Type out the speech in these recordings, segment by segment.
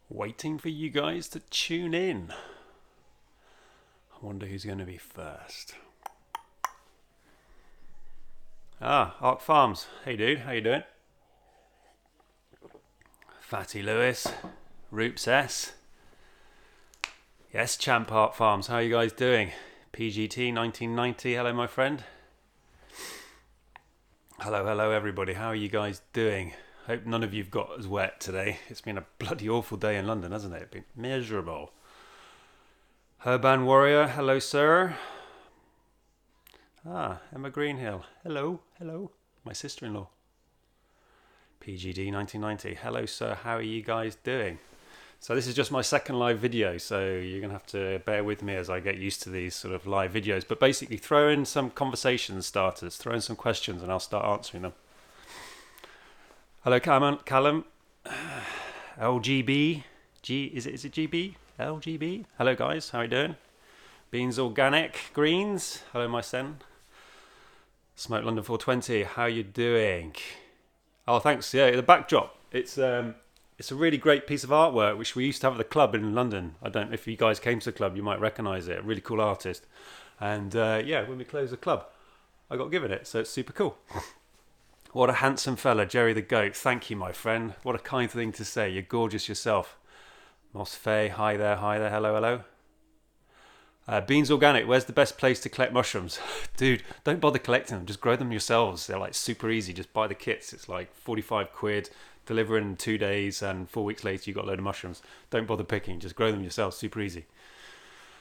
Waiting for you guys to tune in. I wonder who's going to be first. Arc Farms. Hey dude, how you doing? Fatty Lewis, Roops S. Yes, Champ Arc Farms. How are you guys doing? PGT 1990. Hello, my friend. Hello everybody. How are you guys doing? Hope none of you've got as wet today. It's been a bloody awful day in London, hasn't it? It's been miserable. Herban Warrior, hello sir. Emma Greenhill, hello. My sister-in-law. PGD 1990, hello sir, how are you guys doing? So this is just my second live video, so you're going to have to bear with me as I get used to these sort of live videos. But basically throw in some conversation starters, throw in some questions and I'll start answering them. Hello Callum. LGB. Is it GB? LGB? Hello guys, how are you doing? Beans Organic Greens. Hello my son. Smoke London 420, how you doing? Oh thanks, yeah, the backdrop. It's a really great piece of artwork which we used to have at the club in London. I don't know if you guys came to the club, you might recognise it. A really cool artist. And when we closed the club, I got given it, so it's super cool. What a handsome fella, Jerry the Goat. Thank you, my friend. What a kind thing to say. You're gorgeous yourself. Moss Fay, hi there, hello. Beans Organic, where's the best place to collect mushrooms? Dude, don't bother collecting them, just grow them yourselves. They're like super easy, just buy the kits. It's like 45 quid, deliver in 2 days, and 4 weeks later you got a load of mushrooms. Don't bother picking, just grow them yourselves, super easy.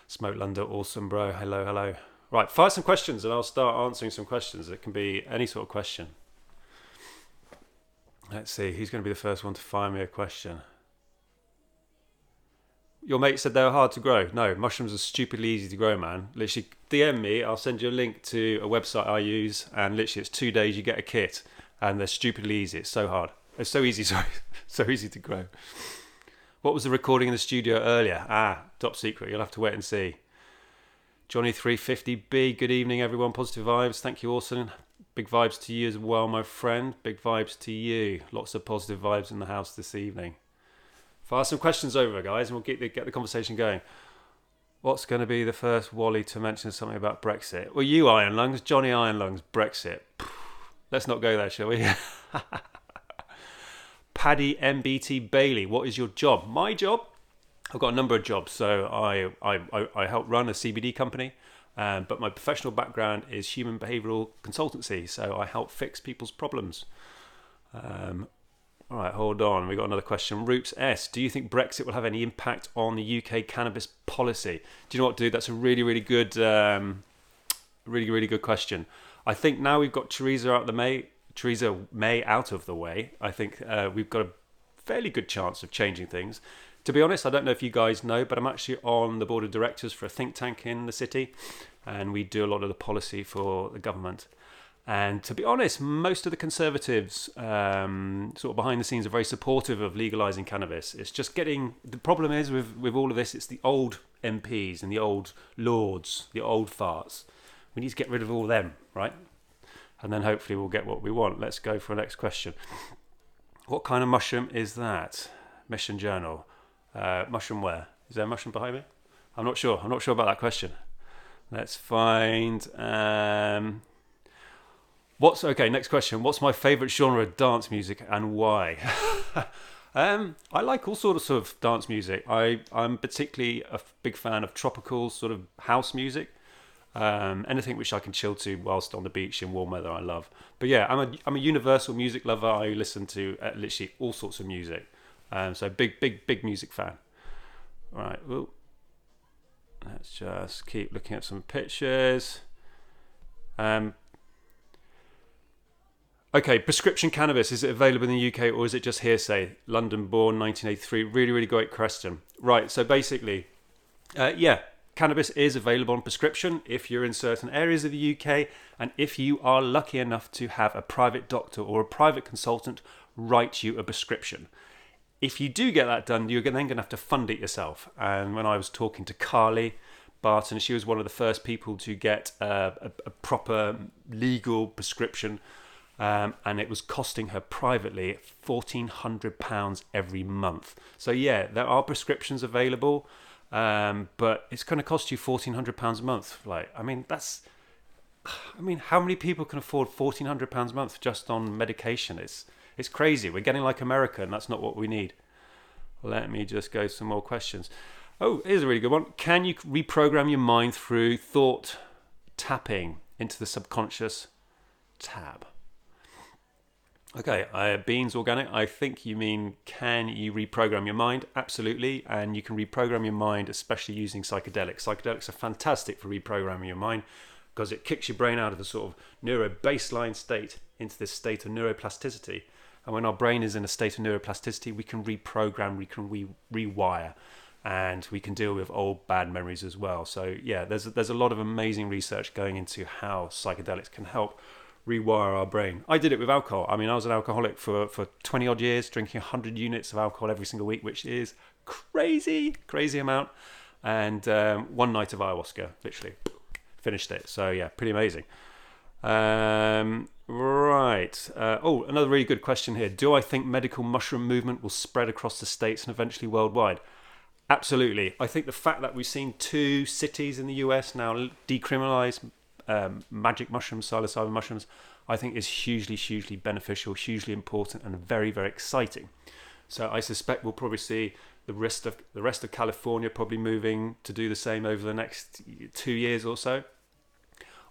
Smoke London, awesome bro, hello. Right, fire some questions and I'll start answering some questions. It can be any sort of question. Let's see, who's going to be the first one to fire me a question? Your mate said they were hard to grow. No, mushrooms are stupidly easy to grow, man. Literally, DM me, I'll send you a link to a website I use, and literally it's 2 days you get a kit, and they're stupidly easy. It's so hard. It's so easy, sorry. So easy to grow. What was the recording in the studio earlier? Top secret. You'll have to wait and see. Johnny350B, good evening everyone. Positive vibes. Thank you, Orson. Big vibes to you as well, my friend. Big vibes to you. Lots of positive vibes in the house this evening. Fire some questions over, guys, and we'll get the conversation going. What's going to be the first Wally to mention something about Brexit? Well, you Iron Lungs, Johnny Iron Lungs, Brexit. Let's not go there, shall we? Paddy MBT Bailey, what is your job? My job? I've got a number of jobs. So I help run a CBD company. But my professional background is human behavioural consultancy, so I help fix people's problems. All right, hold on. We got another question. Roops S, do you think Brexit will have any impact on the UK cannabis policy? Do you know what, dude? That's a really good, really good question. I think now we've got Theresa May out of the way. I think we've got a fairly good chance of changing things. To be honest, I don't know if you guys know, but I'm actually on the board of directors for a think tank in the city, and we do a lot of the policy for the government. And to be honest, most of the Conservatives sort of behind the scenes are very supportive of legalising cannabis. It's just the problem is with all of this, it's the old MPs and the old lords, the old farts. We need to get rid of all of them, right? And then hopefully we'll get what we want. Let's go for the next question. What kind of mushroom is that? Mission Journal. Mushroom where? Is there a mushroom behind me? I'm not sure about that question. Let's find... next question. What's my favourite genre of dance music and why? I like all sorts of dance music. I'm particularly a big fan of tropical sort of house music. Anything which I can chill to whilst on the beach in warm weather, I love. But yeah, I'm a universal music lover. I listen to literally all sorts of music. So big music fan. All right, well, let's just keep looking at some pictures. Okay, prescription cannabis, is it available in the UK or is it just hearsay? London born, 1983. Really great question. Right, so basically, cannabis is available on prescription if you're in certain areas of the UK and if you are lucky enough to have a private doctor or a private consultant write you a prescription. If you do get that done, you're then going to have to fund it yourself. And when I was talking to Carly Barton, she was one of the first people to get a proper legal prescription. and it was costing her privately £1,400 every month. So yeah, there are prescriptions available, but it's going to cost you £1,400 a month. How many people can afford £1,400 a month just on medication? It's crazy. We're getting like America, and that's not what we need. Let me just go some more questions. Oh, here's a really good one. Can you reprogram your mind through thought tapping into the subconscious tab? Okay, Beans Organic, I think you mean, can you reprogram your mind? Absolutely, and you can reprogram your mind, especially using psychedelics. Psychedelics are fantastic for reprogramming your mind because it kicks your brain out of the sort of neuro baseline state into this state of neuroplasticity. And when our brain is in a state of neuroplasticity, we can reprogram, we can rewire, and we can deal with old bad memories as well. So yeah, there's a lot of amazing research going into how psychedelics can help rewire our brain. I did it with alcohol. I mean, I was an alcoholic for 20 odd years, drinking 100 units of alcohol every single week, which is crazy amount. And one night of ayahuasca, literally finished it. So yeah, pretty amazing. Right. Another really good question here. Do I think medical mushroom movement will spread across the States and eventually worldwide? Absolutely. I think the fact that we've seen 2 cities in the US now decriminalize magic mushrooms, psilocybin mushrooms, I think is hugely beneficial, hugely important, and very, very exciting. So I suspect we'll probably see the rest of California probably moving to do the same over the next 2 years or so.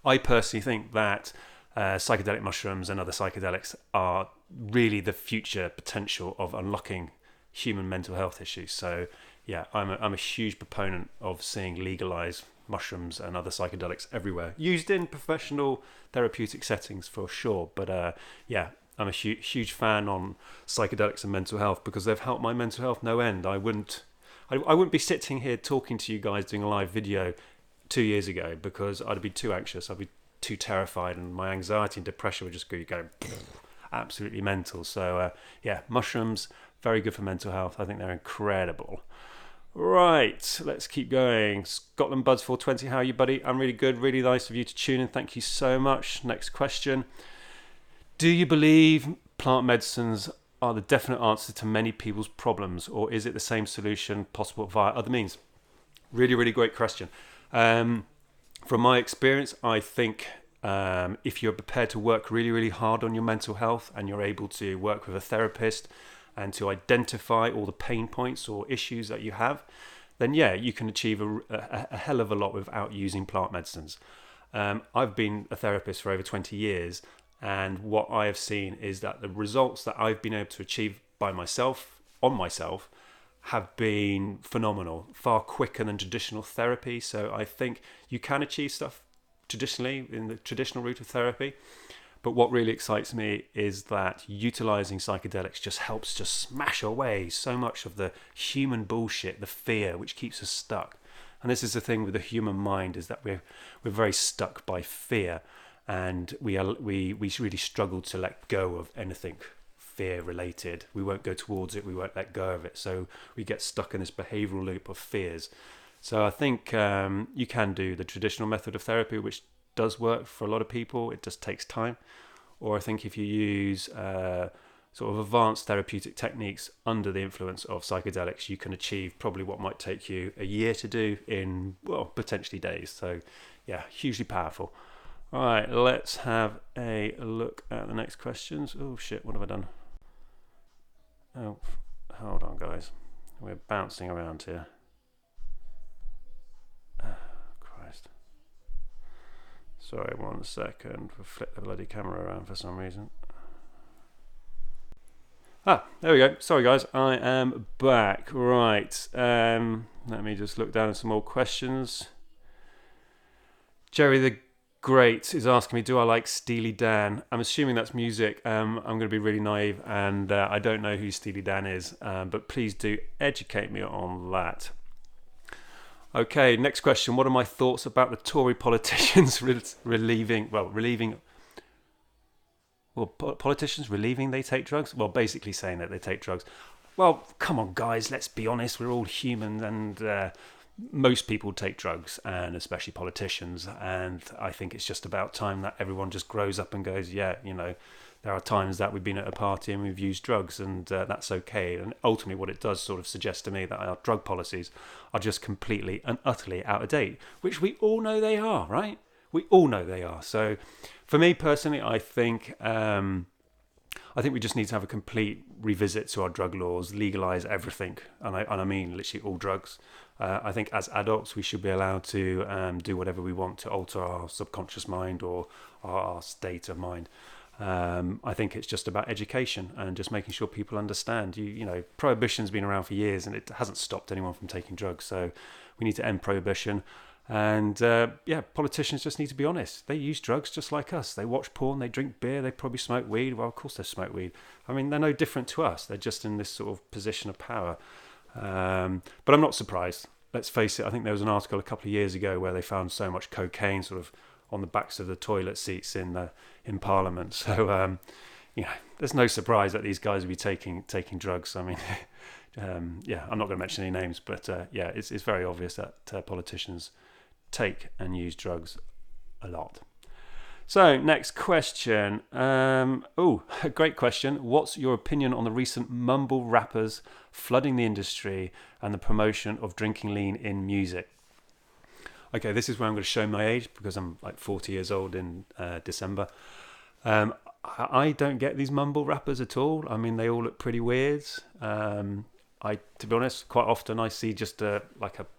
I personally think that psychedelic mushrooms and other psychedelics are really the future potential of unlocking human mental health issues. So yeah, I'm a huge proponent of seeing legalized mushrooms and other psychedelics everywhere, used in professional therapeutic settings for sure. But yeah, I'm a huge fan on psychedelics and mental health because they've helped my mental health no end. I wouldn't be sitting here talking to you guys doing a live video 2 years ago because I'd be too anxious, I'd be too terrified, and my anxiety and depression would just go absolutely mental. So yeah, mushrooms, very good for mental health. I think they're incredible. Right, let's keep going. Scotland Buds 420, how are you, buddy? I'm really good. Really nice of you to tune in. Thank you so much. Next question. Do you believe plant medicines are the definite answer to many people's problems, or is it the same solution possible via other means? Really great question. From my experience, I think if you're prepared to work really hard on your mental health and you're able to work with a therapist and to identify all the pain points or issues that you have, then yeah, you can achieve a hell of a lot without using plant medicines. I've been a therapist for over 20 years, and what I have seen is that the results that I've been able to achieve on myself, have been phenomenal, far quicker than traditional therapy. So I think you can achieve stuff traditionally in the traditional route of therapy. But what really excites me is that utilizing psychedelics just helps to smash away so much of the human bullshit, the fear, which keeps us stuck. And this is the thing with the human mind, is that we're very stuck by fear, and we really struggle to let go of anything fear related. We won't go towards it, we won't let go of it. So we get stuck in this behavioral loop of fears. So I think you can do the traditional method of therapy, which does work for a lot of people. It just takes time. Or I think if you use sort of advanced therapeutic techniques under the influence of psychedelics, you can achieve probably what might take you a year to do in, well, potentially days. So yeah, hugely powerful. All right, let's have a look at the next questions. Oh shit, what have I done? Oh, hold on guys, we're bouncing around here. Christ. Sorry, 1 second. We'll flip the bloody camera around for some reason. There we go. Sorry guys, I am back. Right, let me just look down at some more questions. Jerry the Great is asking me, do I like Steely Dan? I'm assuming that's music. I'm going to be really naive, and I don't know who Steely Dan is, but please do educate me on that. Okay, next question. What are my thoughts about the Tory politicians politicians relieving they take drugs? Well, basically saying that they take drugs. Well, come on, guys, let's be honest. We're all human, and most people take drugs, and especially politicians. And I think it's just about time that everyone just grows up and goes, yeah, there are times that we've been at a party and we've used drugs, and that's okay. And ultimately what it does sort of suggest to me that our drug policies are just completely and utterly out of date, which we all know they are, right? We all know they are. So for me personally, I think we just need to have a complete revisit to our drug laws, legalise everything, and I mean literally all drugs. I think as adults we should be allowed to do whatever we want to alter our subconscious mind or our state of mind. I think it's just about education and just making sure people understand. You know, prohibition's been around for years and it hasn't stopped anyone from taking drugs. So we need to end prohibition. And politicians just need to be honest. They use drugs just like us. They watch porn, they drink beer, they probably smoke weed. Well, of course they smoke weed. I mean, they're no different to us. They're just in this sort of position of power. But I'm not surprised. Let's face it, I think there was an article a couple of years ago where they found so much cocaine sort of on the backs of the toilet seats in Parliament. So, there's no surprise that these guys will be taking drugs. I mean, I'm not going to mention any names, but it's very obvious that politicians take and use drugs a lot. So next question. A great question. What's your opinion on the recent mumble rappers flooding the industry and the promotion of drinking lean in music? Okay, this is where I'm going to show my age because I'm like 40 years old in December. I don't get these mumble rappers at all. I mean, they all look pretty weird. To be honest, quite often I see just a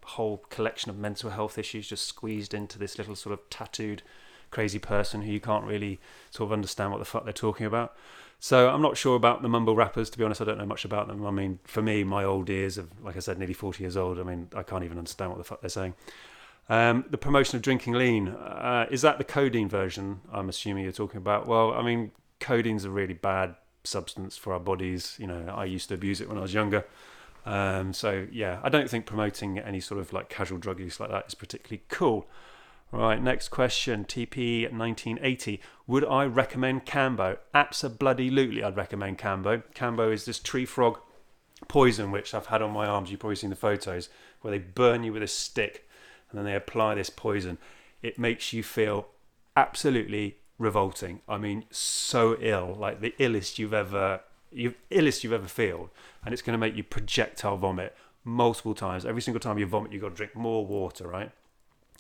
whole collection of mental health issues just squeezed into this little sort of tattooed crazy person who you can't really sort of understand what the fuck they're talking about. So I'm not sure about the mumble rappers. To be honest, I don't know much about them. I mean, for me, my old ears of, like I said, nearly 40 years old, I mean, I can't even understand what the fuck they're saying. The promotion of drinking lean, is that the codeine version I'm assuming you're talking about? Well, I mean, codeine's a really bad substance for our bodies. You know, I used to abuse it when I was younger. I don't think promoting any sort of like casual drug use like that is particularly cool. Right, next question, TP1980. Would I recommend Cambo? Abso-bloody-lutely I'd recommend Cambo. Cambo is this tree frog poison which I've had on my arms. You've probably seen the photos where they burn you with a stick and then they apply this poison. It makes you feel absolutely revolting. I mean, so ill, like the illest you've ever felt, and it's going to make you projectile vomit multiple times. Every single time you vomit, you've got to drink more water, right?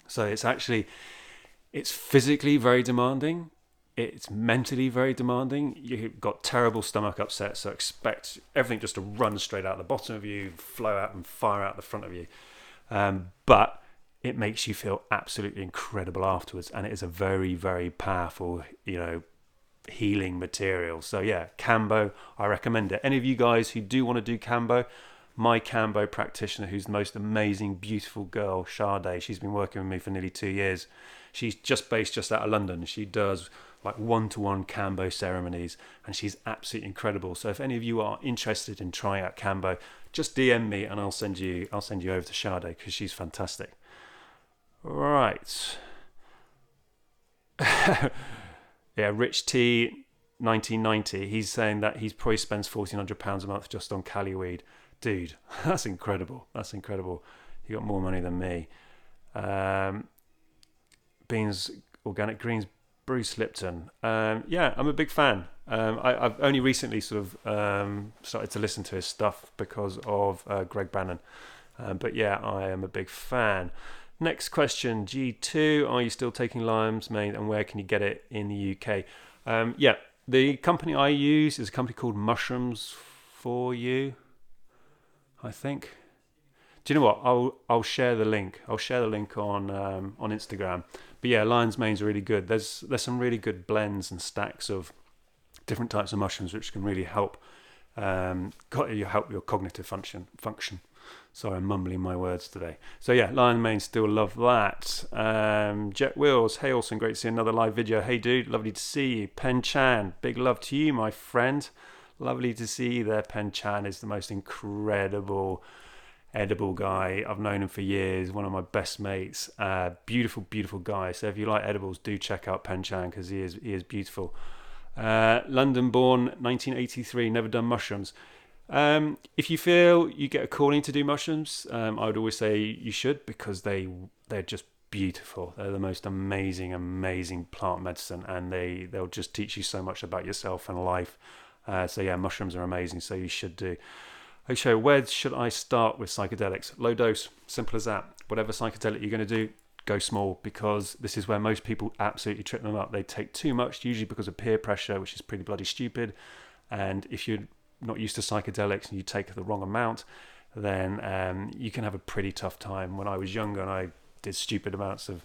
So it's physically very demanding. It's mentally very demanding. You've got terrible stomach upset, so expect everything just to run straight out the bottom of you, flow out and fire out the front of you. But it makes you feel absolutely incredible afterwards, and it is a very, very powerful, healing material. So yeah, Cambo, I recommend it. Any of you guys who do want to do Cambo, my Cambo practitioner, who's the most amazing, beautiful girl, Sade, she's been working with me for nearly 2 years. She's based just out of London. She does like one-to-one Cambo ceremonies, and she's absolutely incredible. So if any of you are interested in trying out Cambo, just DM me and I'll send you over to Sade because she's fantastic. Right. Yeah, Rich T 1990, he's saying that he probably spends £1,400 a month just on Cali weed. Dude, that's incredible. You got more money than me. Beans, Organic Greens, Bruce Lipton. Yeah, I'm a big fan. I've only recently sort of started to listen to his stuff because of Greg Bannon. But yeah, I am a big fan. Next question, G2. Are you still taking Limes, mate, and where can you get it in the UK? Yeah, the company I use is a company called Mushrooms for You, I think. Do you know what? I'll share the link. I'll share the link on Instagram. But yeah, Lion's Mane's really good. There's some really good blends and stacks of different types of mushrooms which can really help help your cognitive function. Sorry, I'm mumbling my words today. So yeah, Lion Mane, still love that. Jet Wheels, hey Olsen, great to see another live video. Hey dude, lovely to see you. Pen Chan, big love to you, my friend. Lovely to see you there. Pen Chan is the most incredible edible guy. I've known him for years, one of my best mates. Beautiful, beautiful guy. So if you like edibles, do check out Pen Chan because he is beautiful. London born, 1983, never done mushrooms. If you feel you get a calling to do mushrooms, I would always say you should because they're just beautiful. They're the most amazing plant medicine, and they'll just teach you so much about yourself and life. So yeah, mushrooms are amazing, so you should do. Okay, where should I start with psychedelics? Low dose, simple as that. Whatever psychedelic you're going to do, go small, because this is where most people absolutely trip them up. They take too much, usually because of peer pressure, which is pretty bloody stupid. And if you're not used to psychedelics and you take the wrong amount, then you can have a pretty tough time. When I was younger and I did stupid amounts of,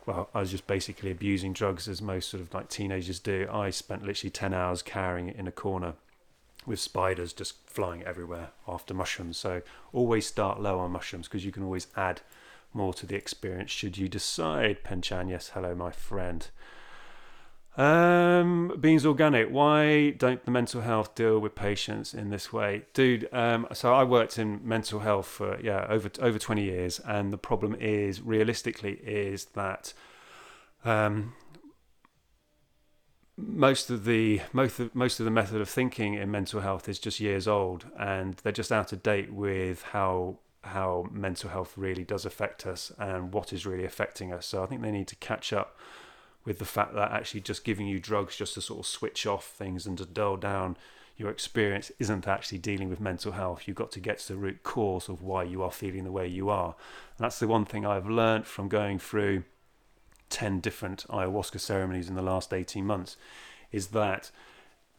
well, I was just basically abusing drugs as most sort of like teenagers do. I spent literally 10 hours carrying it in a corner with spiders just flying everywhere after mushrooms. So always start low on mushrooms, because you can always add more to the experience should you decide. Penchan, yes, hello my friend. Beans Organic, why don't the mental health deal with patients in this way? Dude, so I worked in mental health for over 20 years, and the problem is, realistically, is that most of the method of thinking in mental health is just years old, and they're just out of date with how mental health really does affect us and what is really affecting us. So I think they need to catch up with the fact that actually just giving you drugs just to sort of switch off things and to dull down your experience isn't actually dealing with mental health. You've got to get to the root cause of why you are feeling the way you are. And that's the one thing I've learned from going through 10 different ayahuasca ceremonies in the last 18 months, is that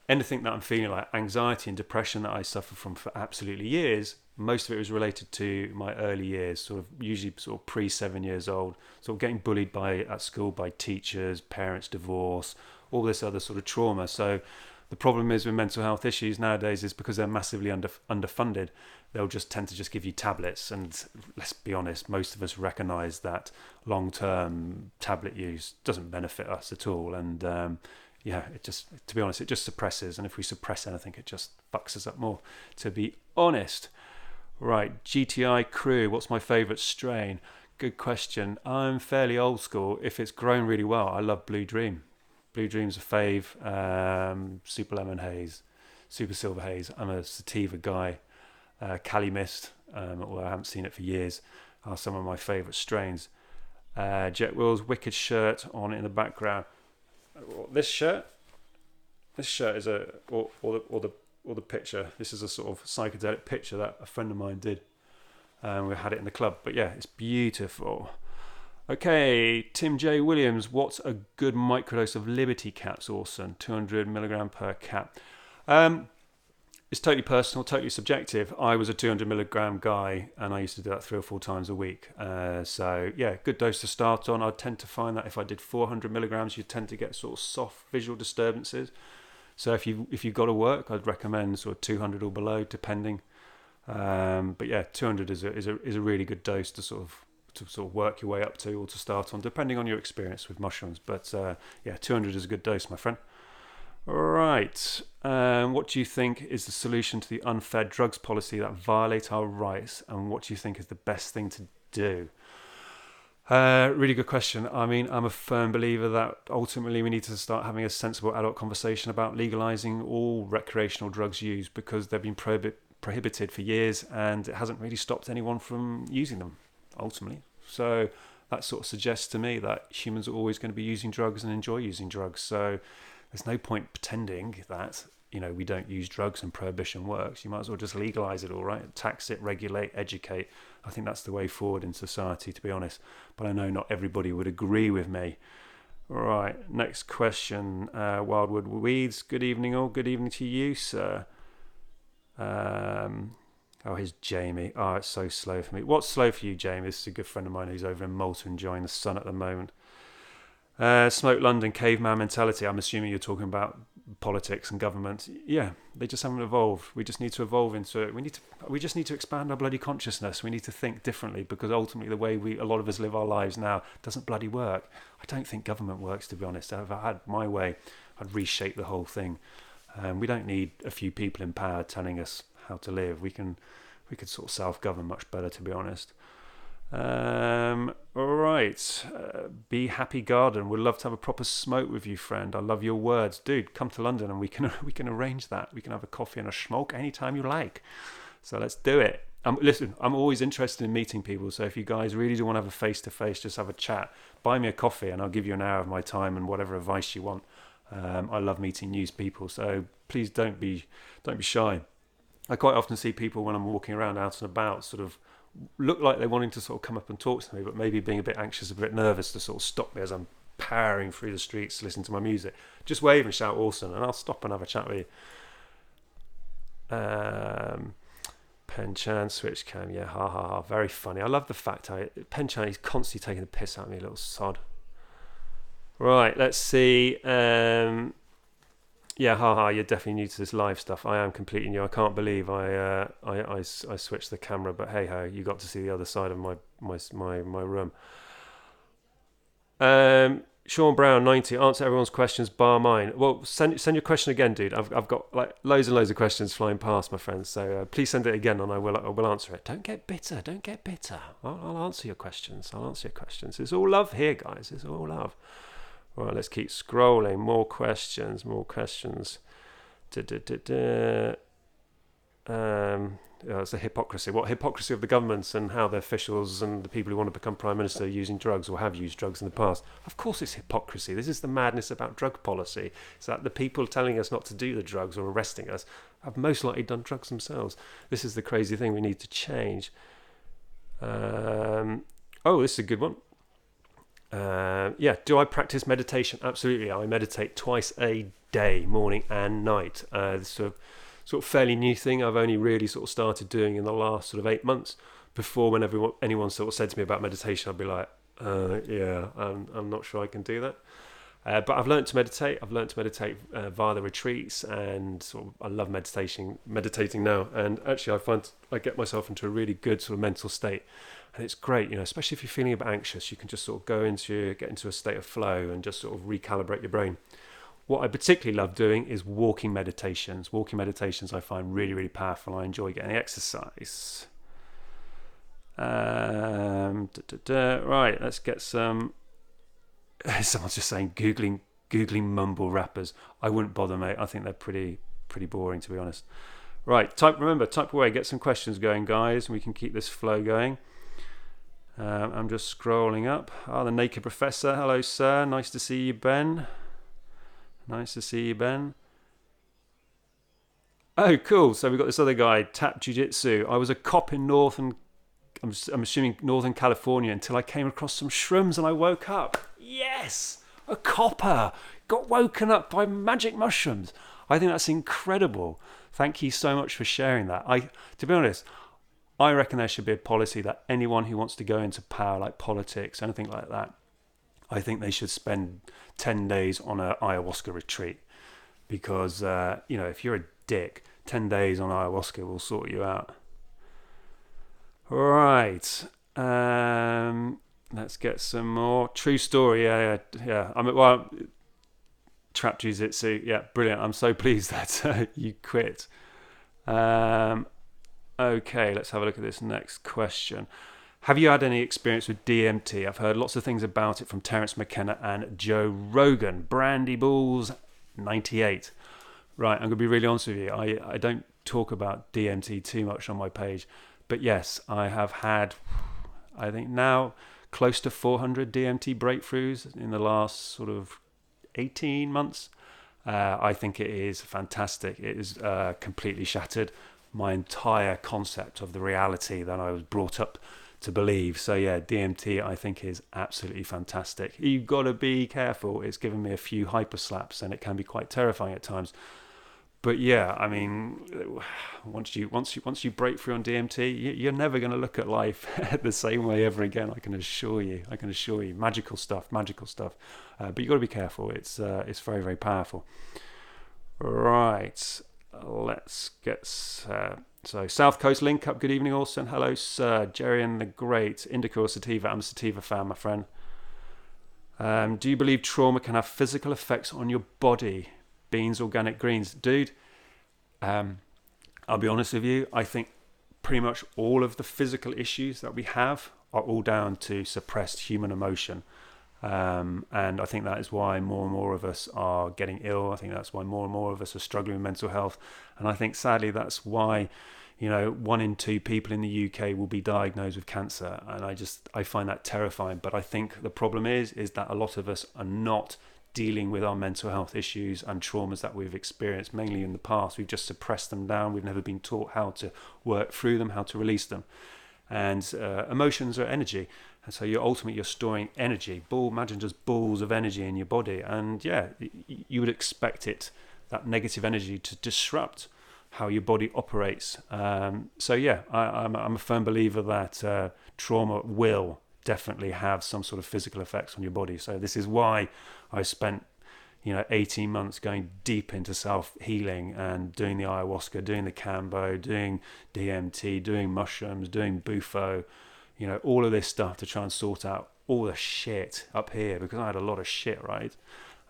anything that I'm feeling, like anxiety and depression that I suffer from for absolutely years, most of it was related to my early years, sort of usually sort of pre 7 years old, sort of getting bullied at school by teachers, parents, divorce, all this other sort of trauma. So the problem is with mental health issues nowadays is because they're massively underfunded, they'll just tend to just give you tablets. And let's be honest, most of us recognise that long-term tablet use doesn't benefit us at all. And it just, to be honest, it just suppresses. And if we suppress anything, it just fucks us up more, to be honest. Right, GTI Crew, what's my favourite strain? Good question. I'm fairly old school. If it's grown really well, I love Blue Dream. Blue Dream's a fave. Super Lemon Haze, Super Silver Haze. I'm a sativa guy. Cali Mist, although I haven't seen it for years, are some of my favourite strains. Jet Will's wicked shirt on in the background. This shirt is the picture. This is a sort of psychedelic picture that a friend of mine did. We had it in the club, but yeah, it's beautiful. Okay, Tim J. Williams, what's a good microdose of Liberty capsule? 200 milligram per cap. It's totally personal, totally subjective. I was a 200 milligram guy, and I used to do that 3 or 4 times a week. So yeah, good dose to start on. I tend to find that if I did 400 milligrams, you tend to get sort of soft visual disturbances. So if you've got to work, I'd recommend sort of 200 or below, depending. But yeah, 200 is a really good dose to sort of work your way up to, or to start on, depending on your experience with mushrooms. But yeah, 200 is a good dose, my friend. Right. What do you think is the solution to the unfair drugs policy that violate our rights, and what do you think is the best thing to do? Really good question. I mean, I'm a firm believer that ultimately we need to start having a sensible adult conversation about legalizing all recreational drugs used, because they've been prohibited for years and it hasn't really stopped anyone from using them, ultimately. So that sort of suggests to me that humans are always going to be using drugs and enjoy using drugs. So there's no point pretending that, we don't use drugs and prohibition works. You might as well just legalize it all, right? Tax it, regulate, educate. I think that's the way forward in society, to be honest. But I know not everybody would agree with me. All right, next question. Wildwood Weeds, good evening all. Good evening to you, sir. Here's Jamie. Oh, it's so slow for me. What's slow for you, Jamie? This is a good friend of mine who's over in Malta enjoying the sun at the moment. Smoke London, caveman mentality. I'm assuming you're talking about politics and government. Yeah, they just haven't evolved. We just need to evolve into it. We just need to expand our bloody consciousness. We need to think differently, because ultimately the way a lot of us live our lives now doesn't bloody work. I don't think government works, to be honest. If I had my way, I'd reshape the whole thing. We don't need a few people in power telling us how to live. We could sort of self-govern much better, to be honest. All right. Be Happy Garden. Would love to have a proper smoke with you, friend. I love your words, dude. Come to London and we can arrange that. We can have a coffee and a smoke anytime you like. So let's do it. listen, I'm always interested in meeting people. So if you guys really do want to have a face-to-face, just have a chat, buy me a coffee and I'll give you an hour of my time and whatever advice you want. I love meeting new people. So please don't be shy. I quite often see people when I'm walking around out and about sort of look like they're wanting to sort of come up and talk to me, but maybe being a bit anxious, a bit nervous to sort of stop me as I'm powering through the streets to listen to my music. Just wave and shout Orson and I'll stop and have a chat with you. Pen Chan switch cam, yeah, ha ha ha, very funny. I love the fact Pen Chan, he's constantly taking the piss out of me, little sod. Right, let's see. Yeah, haha, you're definitely new to this live stuff. I am completely new. I can't believe I switched the camera, but hey ho, you got to see the other side of my room. Sean Brown 90, answer everyone's questions bar mine. Well, send your question again, dude. I've got like loads and loads of questions flying past, my friends. So please send it again, and I will answer it. Don't get bitter. I'll answer your questions. It's all love here, guys. It's all love. Right, let's keep scrolling. More questions. It's a hypocrisy. What hypocrisy of the governments and how the officials and the people who want to become prime minister are using drugs or have used drugs in the past. Of course it's hypocrisy. This is the madness about drug policy. It's that the people telling us not to do the drugs or arresting us have most likely done drugs themselves. This is the crazy thing we need to change. This is a good one. Do I practice meditation? Absolutely. I meditate twice a day, morning and night. Sort of fairly new thing I've only really sort of started doing in the last sort of 8 months. Before, when anyone sort of said to me about meditation, I'd be like, I'm not sure I can do that. But I've learned to meditate. Via the retreats, and sort of I love meditating now. And actually, I find I get myself into a really good sort of mental state, and it's great. Especially if you're feeling a bit anxious, you can just sort of get into a state of flow and just sort of recalibrate your brain. What I particularly love doing is walking meditations. Walking meditations I find really, really powerful. I enjoy getting exercise. Right, let's get some. Someone's just saying googling mumble rappers. I wouldn't bother, mate. I think they're pretty boring, to be honest. Right, type away. Get some questions going, guys, and we can keep this flow going. I'm just scrolling up. The Naked Professor. Hello, sir. Nice to see you, Ben. Oh, cool. So we've got this other guy, Tap Jiu-Jitsu. I was a cop in I'm assuming Northern California, until I came across some shrooms and I woke up. Yes! A copper got woken up by magic mushrooms. I think that's incredible. Thank you so much for sharing that. To be honest, I reckon there should be a policy that anyone who wants to go into power, like politics, anything like that, I think they should spend 10 days on an ayahuasca retreat. Because, if you're a dick, 10 days on ayahuasca will sort you out. Right. Let's get some more. True story. Yeah. Trap Jiu-Jitsu. Yeah, brilliant. I'm so pleased that you quit. Okay, let's have a look at this next question. Have you had any experience with DMT? I've heard lots of things about it from Terence McKenna and Joe Rogan. Brandy Balls 98. Right, I'm going to be really honest with you. I don't talk about DMT too much on my page. But yes, I have had, I think now, close to 400 DMT breakthroughs in the last sort of 18 months. I think it is fantastic. It is completely shattered my entire concept of the reality that I was brought up to believe. So yeah, DMT I think is absolutely fantastic. You've got to be careful. It's given me a few hyper slaps and it can be quite terrifying at times. But yeah, I mean, once you break through on DMT, you're never going to look at life the same way ever again. I can assure you. Magical stuff. But you've got to be careful. It's very, very powerful. Right. Let's get so South Coast Link Up. Good evening, Orson. Hello, sir. Jerry and the Great. Indica or sativa? I'm a sativa fan, my friend. Do you believe trauma can have physical effects on your body? Beans, organic greens, dude. I'll be honest with you. I think pretty much all of the physical issues that we have are all down to suppressed human emotion. And I think that is why more and more of us are getting ill. I think that's why more and more of us are struggling with mental health. And I think sadly that's why, 1 in 2 people in the UK will be diagnosed with cancer, and I find that terrifying. But I think the problem is that a lot of us are not dealing with our mental health issues and traumas that we've experienced mainly in the past. We've just suppressed them down. We've never been taught how to work through them, how to release them. And emotions are energy, and so you're storing energy. Imagine just balls of energy in your body, and you would expect that negative energy to disrupt how your body operates. I'm a firm believer that trauma will definitely have some sort of physical effects on your body. So this is why I spent 18 months going deep into self-healing and doing the ayahuasca, doing the Kambo, doing DMT, doing mushrooms, doing Bufo, all of this stuff to try and sort out all the shit up here, because I had a lot of shit, right?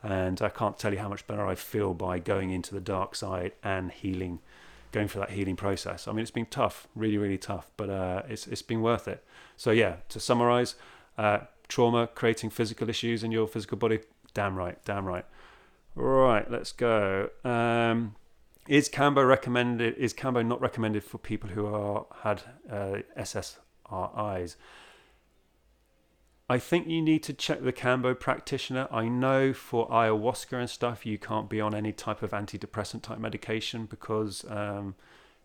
And I can't tell you how much better I feel by going into the dark side and healing, going through that healing process. I mean, it's been tough, really, really tough, but it's been worth it. So to summarize, trauma creating physical issues in your physical body, damn right. Right, let's go. Is Kambo recommended? Is Kambo not recommended for people who had SSRIs? I think you need to check the Kambo practitioner. I know for ayahuasca and stuff, you can't be on any type of antidepressant type medication because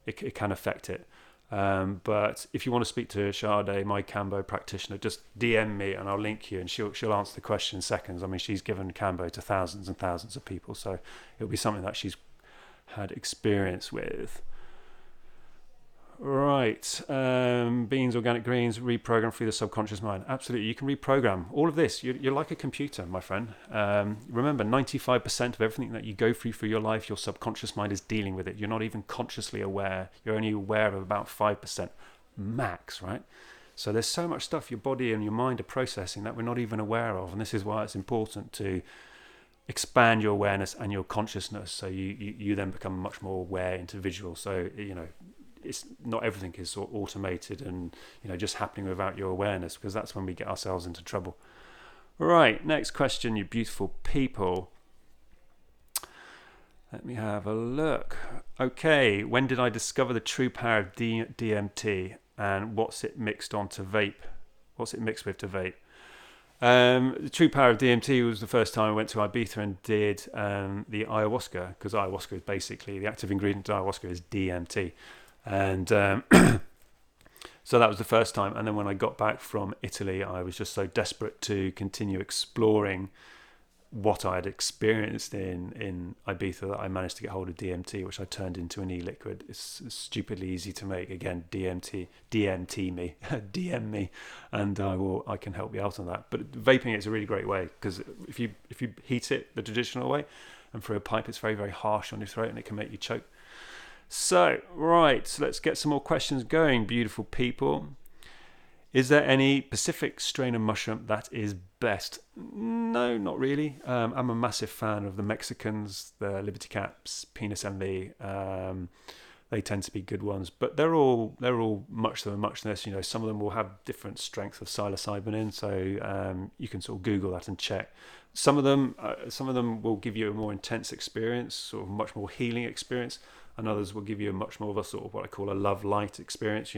it can affect it. But if you want to speak to Sade, my Kambo practitioner, just DM me and I'll link you, and she'll answer the question in seconds. I mean, she's given Kambo to thousands and thousands of people, so it'll be something that she's had experience with. Right, beans, organic greens, reprogram through the subconscious mind. Absolutely, you can reprogram all of this. You're like a computer, my friend. Remember, 95% of everything that you go through your life, your subconscious mind is dealing with it. You're not even consciously aware. You're only aware of about 5% max, right? So there's so much stuff your body and your mind are processing that we're not even aware of, and this is why it's important to expand your awareness and your consciousness, so you then become a much more aware individual. So it's not everything is sort of automated and just happening without your awareness, because that's when we get ourselves into trouble. Right, next question, you beautiful people. Let me have a look. Okay, when did I discover the true power of DMT, and what's it mixed with to vape? The true power of DMT was the first time I went to Ibiza and did the ayahuasca, because ayahuasca is basically, the active ingredient of ayahuasca is DMT. And so that was the first time. And then when I got back from Italy, I was just so desperate to continue exploring what I had experienced in Ibiza that I managed to get hold of DMT, which I turned into an e-liquid. It's stupidly easy to make. Again, DMT me, DM me, and I can help you out on that. But vaping is a really great way, because if you heat it the traditional way and through a pipe, it's very, very harsh on your throat and it can make you choke. So, right, let's get some more questions going, beautiful people. Is there any specific strain of mushroom that is best? No, not really. I'm a massive fan of the Mexicans, the Liberty Caps, Penis Envy. They tend to be good ones, but they're all much of a muchness. Some of them will have different strengths of psilocybin in, so you can sort of Google that and check. Some of them will give you a more intense experience, sort of much more healing experience, and others will give you a much more of a sort of what I call a love light experience,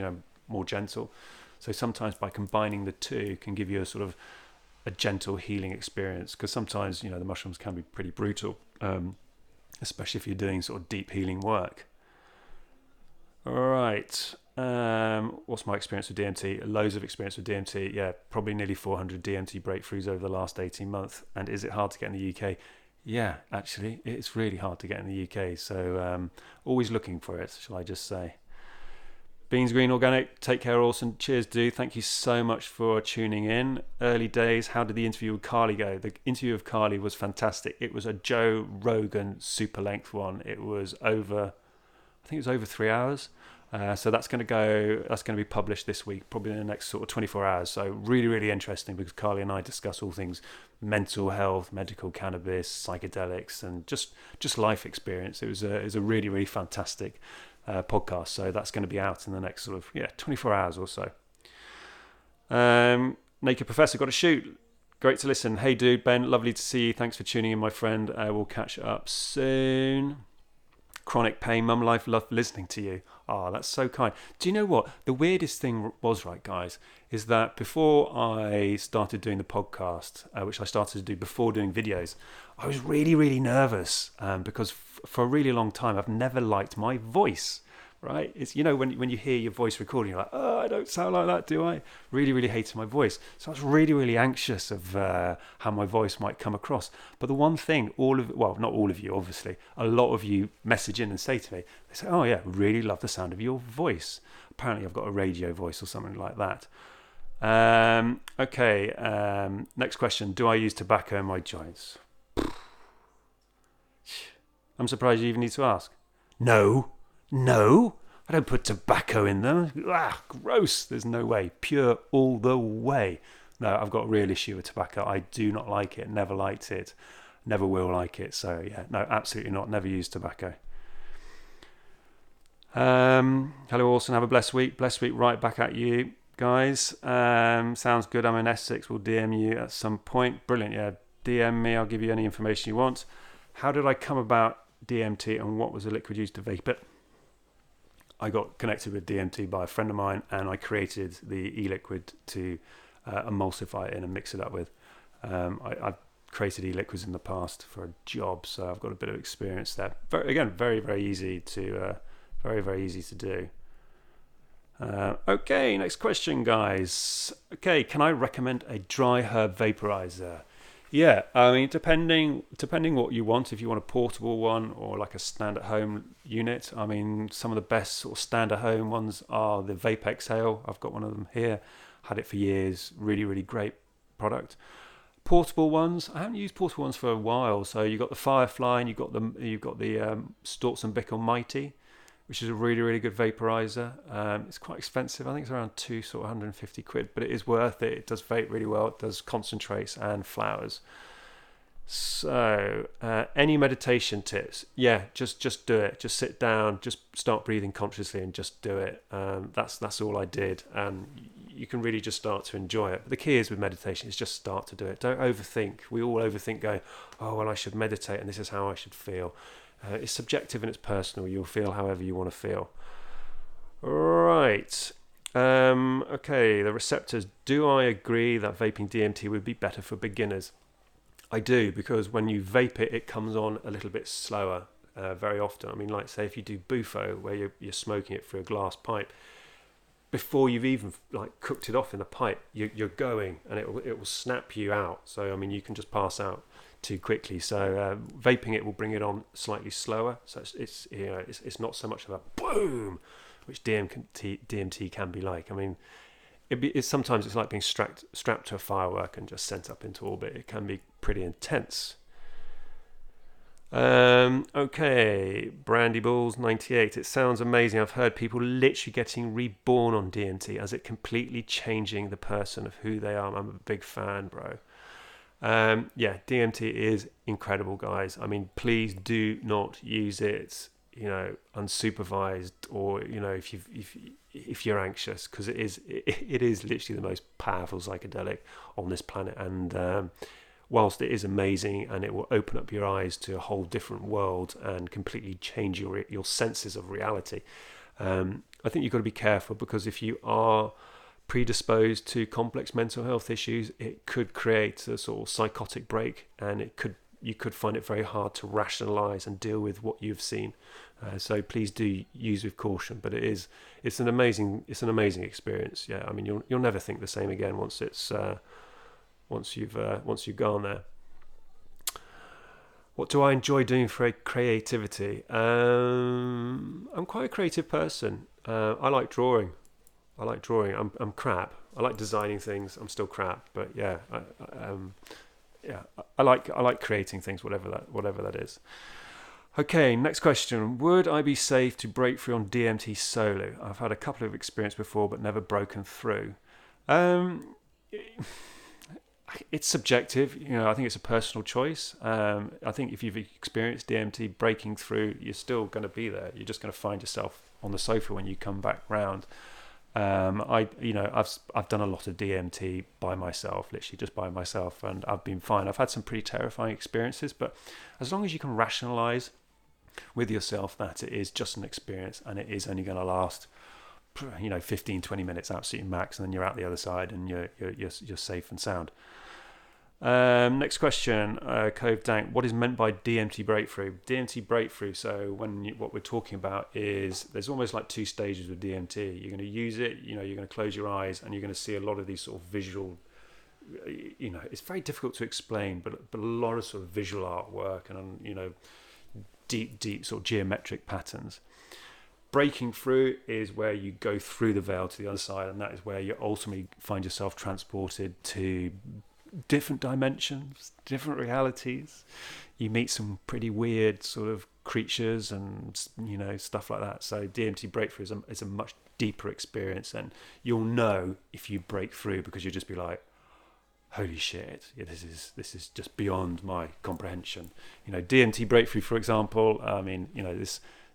more gentle. So sometimes by combining the two can give you a sort of a gentle healing experience, because sometimes the mushrooms can be pretty brutal, especially if you're doing sort of deep healing work. All right. What's my experience with DMT? Loads of experience with DMT. Yeah, probably nearly 400 DMT breakthroughs over the last 18 months. And is it hard to get in the UK? Yeah, actually, it's really hard to get in the UK. So always looking for it, shall I just say. Beans Green Organic, take care, Orson. Cheers, dude. Thank you so much for tuning in. Early days, how did the interview with Carly go? The interview with Carly was fantastic. It was a Joe Rogan super length one. It was over 3 hours. So that's going to be published this week, probably in the next sort of 24 hours. So really, really interesting, because Carly and I discuss all things mental health, medical cannabis, psychedelics, and just life experience. It was a really, really fantastic podcast. So that's going to be out in the next sort of 24 hours or so. Naked Professor, got to shoot. Great to listen. Hey, dude, Ben, lovely to see you. Thanks for tuning in, my friend. We'll catch up soon. Chronic pain, mum life, love listening to you. Oh, that's so kind. Do you know what? The weirdest thing was, right, guys, is that before I started doing the podcast, which I started to do before doing videos, I was really, really nervous because for a really long time, I've never liked my voice. Right? It's, you know, when you hear your voice recording, you're like, oh, I don't sound like that, do I? Really, really hated my voice. So I was really, really anxious of how my voice might come across. But the one thing, not all of you, obviously, a lot of you message in and say to me, they say, oh yeah, really love the sound of your voice. Apparently I've got a radio voice or something like that. Next question. Do I use tobacco in my joints? I'm surprised you even need to ask. No, I don't put tobacco in them. Ah, gross. There's no way. Pure all the way. No, I've got a real issue with tobacco. I do not like it. Never liked it. Never will like it. So, yeah, no, absolutely not. Never use tobacco. Hello, Orson. Have a blessed week. Blessed week right back at you, guys. Sounds good. I'm in Essex. We'll DM you at some point. Brilliant. Yeah, DM me. I'll give you any information you want. How did I come about DMT and what was the liquid used to vape it? I got connected with DMT by a friend of mine, and I created the e-liquid to emulsify it in and mix it up with. I've created e-liquids in the past for a job, so I've got a bit of experience there. Very, very easy to do. Okay, next question, guys. Okay, can I recommend a dry herb vaporizer? Yeah, I mean, depending what you want, if you want a portable one or like a stand-at-home unit, I mean, some of the best sort of stand-at-home ones are the Vape Exhale. I've got one of them here, had it for years, really, really great product. Portable ones, I haven't used portable ones for a while, so you've got the Firefly and you've got the Storz and Bickel Mighty, which is a really, really good vaporizer. It's quite expensive. I think it's around 150 quid, but it is worth it. It does vape really well. It does concentrates and flowers. So, any meditation tips? Yeah, just do it. Just sit down, just start breathing consciously and just do it. That's all I did. And you can really just start to enjoy it. But the key is with meditation is just start to do it. Don't overthink. We all overthink going, oh, well, I should meditate and this is how I should feel. It's subjective and it's personal. You'll feel however you want to feel. Right. Okay, the receptors. Do I agree that vaping DMT would be better for beginners? I do, because when you vape it, it comes on a little bit slower very often. I mean, like say if you do bufo, where you're smoking it through a glass pipe, before you've even like cooked it off in the pipe, you're going and it will snap you out. So I mean, you can just pass out too quickly. So vaping it will bring it on slightly slower. So it's not so much of a boom, which DMT can be like. I mean, sometimes it's like being strapped to a firework and just sent up into orbit. It can be pretty intense. Okay, Brandy Balls 98. It sounds amazing. I've heard people literally getting reborn on DMT as it completely changing the person of who they are. I'm a big fan, bro. Yeah, DMT is incredible, guys. I mean, please do not use it, unsupervised, or if you're anxious, because it is literally the most powerful psychedelic on this planet. And whilst it is amazing and it will open up your eyes to a whole different world and completely change your senses of reality, I think you've got to be careful, because if you are predisposed to complex mental health issues, it could create a sort of psychotic break, and you could find it very hard to rationalize and deal with what you've seen. So please do use with caution. But it's an amazing experience. Yeah, I mean you'll never think the same again once you've gone there. What do I enjoy doing for creativity? I'm quite a creative person. I like drawing. I'm crap. I like designing things. I'm still crap, but yeah, I like creating things, whatever that is. Okay, next question. Would I be safe to break through on DMT solo? I've had a couple of experiences before, but never broken through. It's subjective. I think it's a personal choice. I think if you've experienced DMT breaking through, you're still going to be there. You're just going to find yourself on the sofa when you come back round. I've done a lot of DMT by myself, literally just by myself, and I've been fine. I've had some pretty terrifying experiences, but as long as you can rationalize with yourself that it is just an experience and it is only going to last 15-20 minutes absolutely max, and then you're out the other side and you're safe and sound. Next question, Cove Dank. What is meant by DMT breakthrough? DMT breakthrough. So what we're talking about is there's almost like 2 stages with DMT. You're going to use it. You're going to close your eyes and you're going to see a lot of these sort of visual. It's very difficult to explain, but a lot of sort of visual artwork and deep sort of geometric patterns. Breaking through is where you go through the veil to the other side, and that is where you ultimately find yourself transported to different dimensions, different realities. You meet some pretty weird sort of creatures and stuff like that. So DMT breakthrough is a much deeper experience, and you'll know if you break through because you'll just be like, holy shit, this is just beyond my comprehension. DMT breakthrough, for example,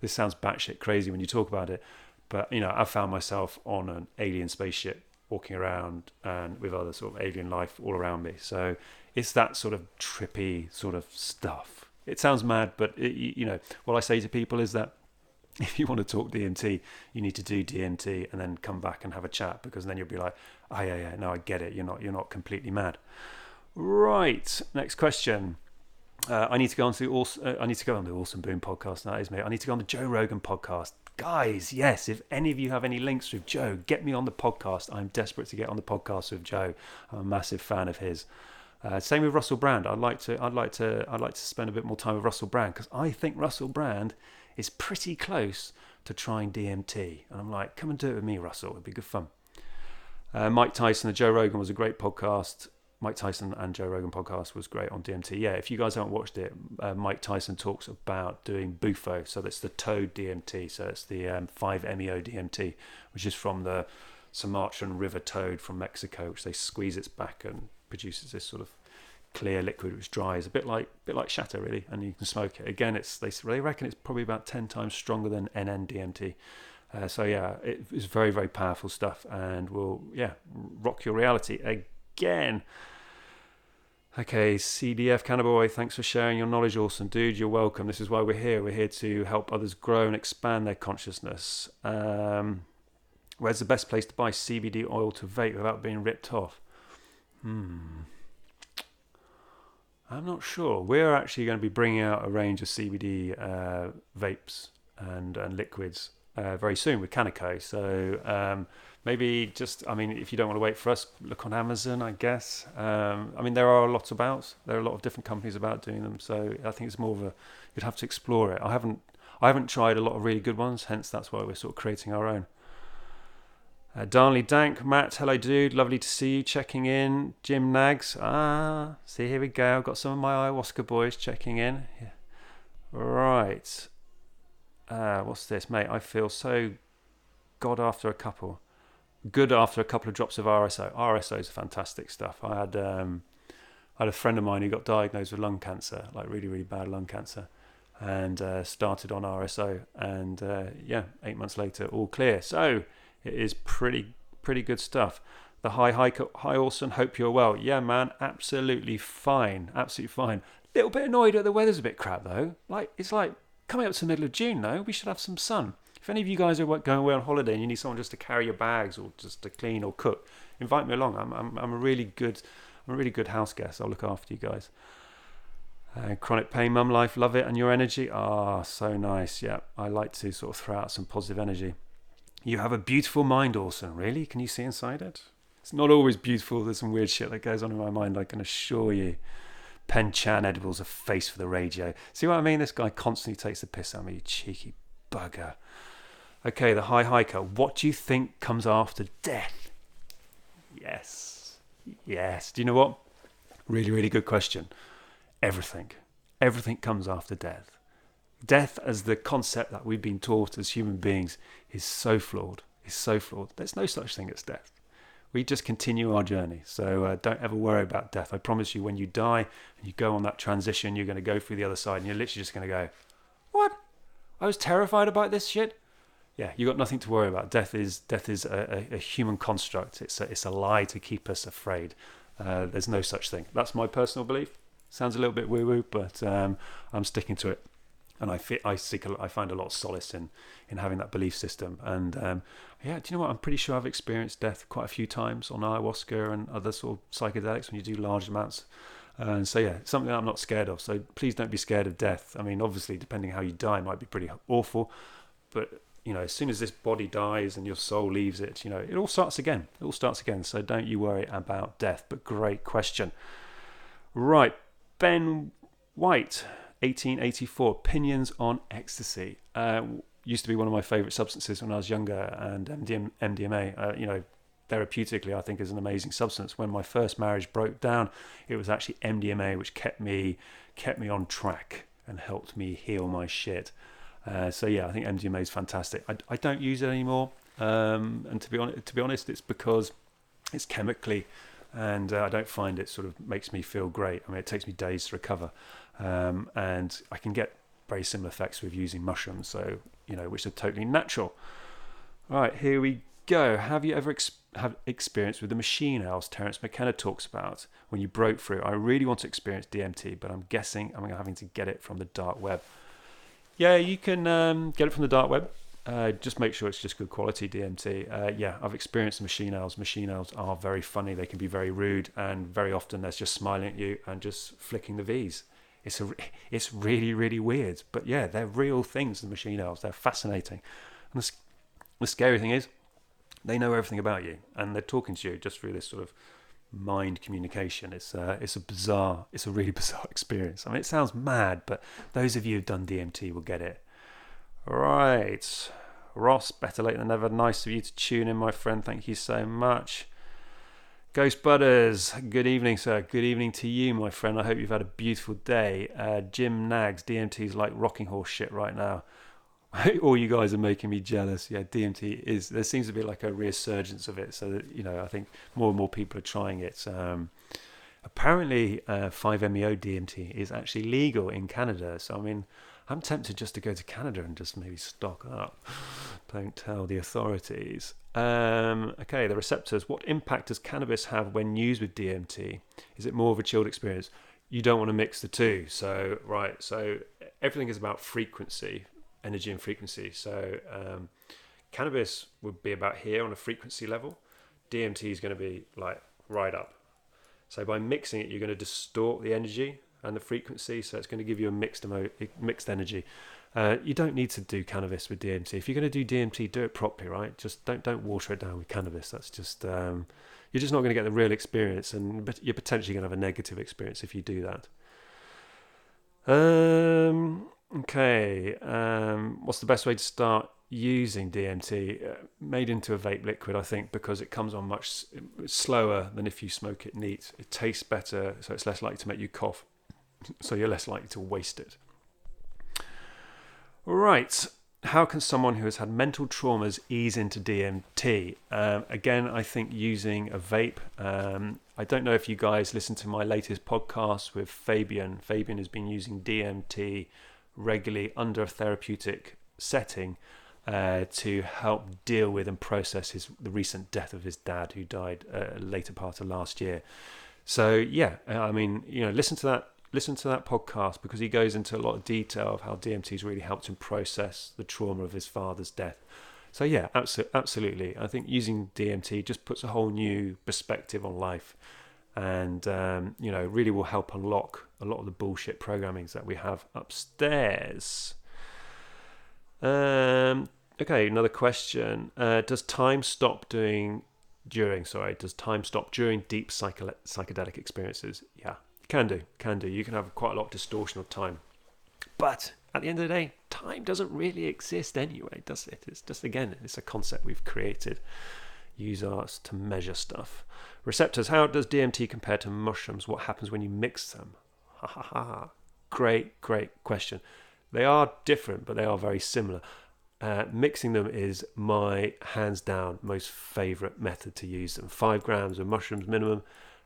this sounds batshit crazy when you talk about it, but I found myself on an alien spaceship walking around and with other sort of alien life all around me. So it's that sort of trippy sort of stuff. It sounds mad, but what I say to people is that if you want to talk DMT, you need to do DMT and then come back and have a chat, because then you'll be like, oh yeah, no, I get it. You're not completely mad. Right. Next question. I need to go on the Awesome Boom podcast. That is me. I need to go on the Joe Rogan podcast. Guys, yes, if any of you have any links with Joe, get me on the podcast. I'm desperate to get on the podcast with Joe. I'm a massive fan of his. Same with Russell Brand. I'd like to spend a bit more time with Russell Brand, because I think Russell Brand is pretty close to trying DMT. And I'm like, come and do it with me, Russell. It'd be good fun. Mike Tyson, the Joe Rogan was a great podcast. Mike Tyson and Joe Rogan podcast was great on DMT. Yeah, if you guys haven't watched it, Mike Tyson talks about doing Bufo. So that's the toad DMT. So it's the 5-MeO DMT, which is from the Sumatran river toad from Mexico, which they squeeze its back and produces this sort of clear liquid which dries, a bit like shatter really, and you can smoke it. Again, they reckon it's probably about 10 times stronger than NN-DMT. So yeah, it's very, very powerful stuff, and will rock your reality again. Okay, CDF Cannaboy, thanks for sharing your knowledge. Awesome, dude. You're welcome. This is why we're here. We're here to help others grow and expand their consciousness. Where's the best place to buy CBD oil to vape without being ripped off? I'm not sure. We're actually going to be bringing out a range of CBD vapes and liquids very soon with Kaneko. So maybe if you don't want to wait for us, look on Amazon, I guess. There are a lot about. There are a lot of different companies about doing them. So I think it's more of you'd have to explore it. I haven't tried a lot of really good ones. Hence, that's why we're sort of creating our own. Darnley Dank, Matt, hello dude, lovely to see you, checking in. Jim Nags, see, here we go, I've got some of my ayahuasca boys checking in. Yeah. Right, what's this, mate? I feel so good after a couple of drops of RSO. RSO is fantastic stuff. I had a friend of mine who got diagnosed with lung cancer, like really, really bad lung cancer, and started on RSO, and 8 months later, all clear. So it is pretty good stuff. The Hi Orson, hope you're well. Yeah, man, absolutely fine. Little bit annoyed that the weather's a bit crap though. It's like coming up to the middle of June though. We should have some sun. If any of you guys are going away on holiday and you need someone just to carry your bags or just to clean or cook, invite me along. I'm a really good house guest. I'll look after you guys. Chronic pain, mum life, love it, and your energy. So nice. Yeah, I like to sort of throw out some positive energy. You have a beautiful mind, Orson. Really? Can you see inside it? It's not always beautiful. There's some weird shit that goes on in my mind, I can assure you. Pen Chan edibles, a face for the radio. See what I mean? This guy constantly takes the piss out of me, you cheeky bugger. Okay, the High Hiker. What do you think comes after death? Yes. Do you know what? Really, really good question. Everything. Everything comes after death. Death as the concept that we've been taught as human beings is so flawed. There's no such thing as death. We just continue our journey. So don't ever worry about death. I promise you, when you die and you go on that transition, you're going to go through the other side and you're literally just going to go, what? I was terrified about this shit? Yeah, you got nothing to worry about. Death is a human construct. It's a lie to keep us afraid. There's no such thing. That's my personal belief. Sounds a little bit woo-woo, but I'm sticking to it. And I find a lot of solace in having that belief system. And yeah, do you know what? I'm pretty sure I've experienced death quite a few times on ayahuasca and other sort of psychedelics when you do large amounts. And so yeah, something that I'm not scared of. So please don't be scared of death. I mean, obviously, depending how you die, it might be pretty awful. But as soon as this body dies and your soul leaves it, it all starts again. It all starts again. So don't you worry about death. But great question. Right, Ben White. 1884, opinions on ecstasy. Used to be one of my favourite substances when I was younger, and MDMA, therapeutically, I think is an amazing substance. When my first marriage broke down, it was actually MDMA which kept me on track and helped me heal my shit. So yeah, I think MDMA is fantastic. I don't use it anymore, and to be honest, it's because it's chemically, and I don't find it sort of makes me feel great. I mean, it takes me days to recover. And I can get very similar effects with using mushrooms, so which are totally natural. All right, here we go. Have you ever have experience with the machine owls Terence McKenna talks about when you broke through? I really want to experience DMT, but I'm guessing I'm having to get it from the dark web. Yeah, you can get it from the dark web. Just make sure it's just good quality DMT. Yeah, I've experienced machine owls. Machine owls are very funny. They can be very rude, and very often they're just smiling at you and just flicking the V's. It's really, really weird. But yeah, they're real things, the machine owls. They're fascinating. And the scary thing is, they know everything about you, and they're talking to you just through this sort of mind communication. It's a really bizarre experience. I mean, it sounds mad, but those of you who've done DMT will get it. Right. Ross, better late than never. Nice of you to tune in, my friend. Thank you so much. Ghost Butters, good evening, sir. Good evening to you, my friend. I hope you've had a beautiful day. Jim Nags, DMT's like rocking horse shit right now. All you guys are making me jealous. Yeah, DMT is. There seems to be like a resurgence of it. So that, I think more and more people are trying it. Apparently, 5-MeO DMT is actually legal in Canada. So I mean, I'm tempted just to go to Canada and just maybe stock up. Don't tell the authorities. Okay, the receptors. What impact does cannabis have when used with DMT? Is it more of a chilled experience? You don't want to mix the two. So everything is about frequency, energy and frequency. So cannabis would be about here on a frequency level. DMT is going to be like right up. So by mixing it, you're going to distort the energy and the frequency, so it's going to give you a mixed energy. You don't need to do cannabis with DMT. If you're going to do DMT, do it properly, right? Just don't water it down with cannabis. That's just you're just not going to get the real experience, but you're potentially going to have a negative experience if you do that. Okay. What's the best way to start using DMT? Made into a vape liquid, I think, because it comes on much slower than if you smoke it neat. It tastes better, so it's less likely to make you cough. So you're less likely to waste it. Right. How can someone who has had mental traumas ease into DMT? Again, I think using a vape. I don't know if you guys listened to my latest podcast with Fabian. Fabian has been using DMT regularly under a therapeutic setting to help deal with and process the recent death of his dad, who died later part of last year. So yeah, I mean, listen to that podcast, because he goes into a lot of detail of how DMT's really helped him process the trauma of his father's death. So yeah, absolutely. I think using DMT just puts a whole new perspective on life, and really will help unlock a lot of the bullshit programmings that we have upstairs. Okay, another question. Does time stop during deep psychedelic experiences? Yeah. Can do. You can have quite a lot of distortion of time. But at the end of the day, time doesn't really exist anyway, does it? It's just, again, it's a concept we've created. Use ours to measure stuff. Receptors. How does DMT compare to mushrooms? What happens when you mix them? Ha ha ha. Great question. They are different, but they are very similar. Mixing them is my hands down most favourite method to use them. 5 grams of mushrooms minimum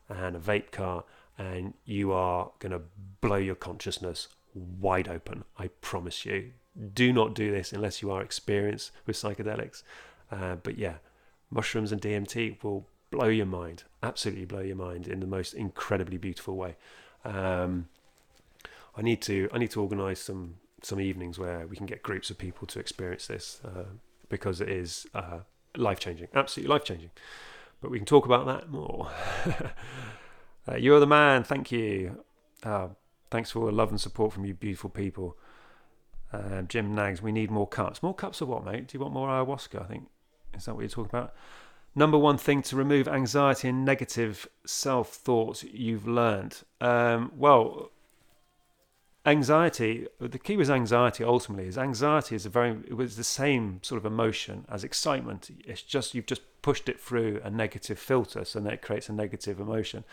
and a vape car, and you are going to blow your consciousness wide open. I promise you. Do not do this unless you are experienced with psychedelics. But yeah, mushrooms and DMT will blow your mind, absolutely blow your mind in the most incredibly beautiful way. I need to organise some some evenings where we can get groups of people to experience this, because it is life-changing, absolutely life-changing. But we can talk about that more. You're the man. Thank you. Thanks for all the love and support from you beautiful people. Jim Nags, we need more cups. More cups of what, mate? Do you want more ayahuasca? I think, is that what you're talking about? Number one thing to remove anxiety and negative self-thoughts you've learned. Well, anxiety, the key with anxiety ultimately is anxiety is it was the same sort of emotion as excitement. It's just, you've just pushed it through a negative filter, so then it creates a negative emotion.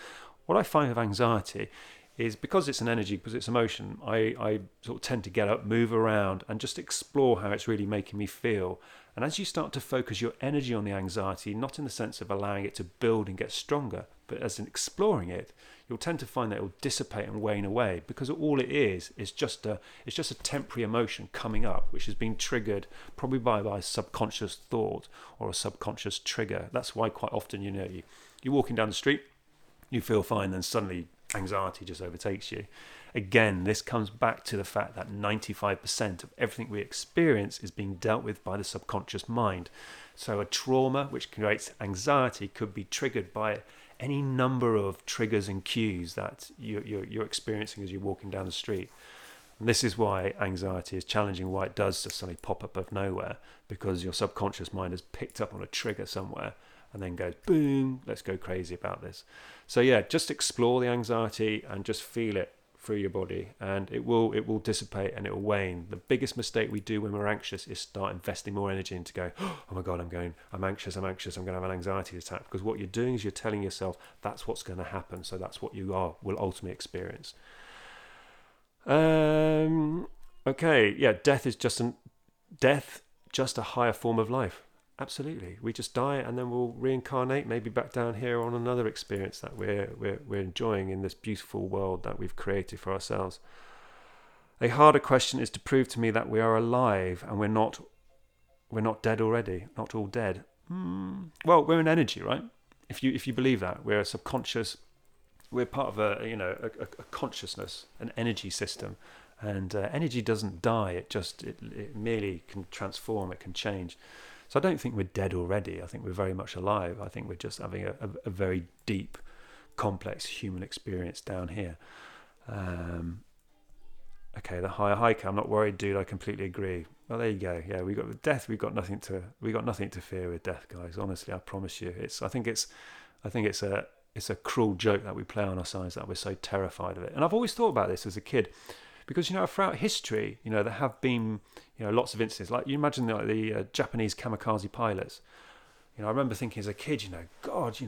What I find with anxiety is, because it's an energy, because it's emotion, I sort of tend to get up, move around, and just explore how it's really making me feel. And as you start to focus your energy on the anxiety, not in the sense of allowing it to build and get stronger, but as in exploring it, you'll tend to find that it will dissipate and wane away, because all it is just a temporary emotion coming up, which has been triggered probably by a subconscious thought or a subconscious trigger. That's why quite often, you're walking down the street, you feel fine, then suddenly anxiety just overtakes you. Again, this comes back to the fact that 95% of everything we experience is being dealt with by the subconscious mind. So a trauma which creates anxiety could be triggered by any number of triggers and cues that you're experiencing as you're walking down the street. And this is why anxiety is challenging, why it does just suddenly pop up of nowhere, because your subconscious mind has picked up on a trigger somewhere and then goes, boom, let's go crazy about this. So yeah, just explore the anxiety and just feel it through your body, and it will dissipate and it will wane. The biggest mistake we do when we're anxious is start investing more energy into go, oh my God, I'm anxious, I'm going to have an anxiety attack, because what you're doing is you're telling yourself that's what's going to happen, so that's what you will ultimately experience. Okay, yeah, death is just a higher form of life. Absolutely, we just die and then we'll reincarnate, maybe back down here on another experience that we're enjoying in this beautiful world that we've created for ourselves. A harder question is to prove to me that we are alive and we're not dead already, not all dead. Well, we're an energy, right? If you believe that, we're a subconscious, we're part of a consciousness, an energy system, and energy doesn't die. It merely can transform. It can change. So I don't think we're dead already. I think we're very much alive. I think we're just having a very deep, complex human experience down here. Okay, the higher hiker. I'm not worried, dude. I completely agree. Well, there you go. Yeah, we got with death. We got nothing to fear with death, guys. Honestly, I promise you. I think it's a cruel joke that we play on ourselves, that we're so terrified of it. And I've always thought about this as a kid, because throughout history, there have been lots of instances. Like you imagine the Japanese kamikaze pilots. I remember thinking as a kid, God,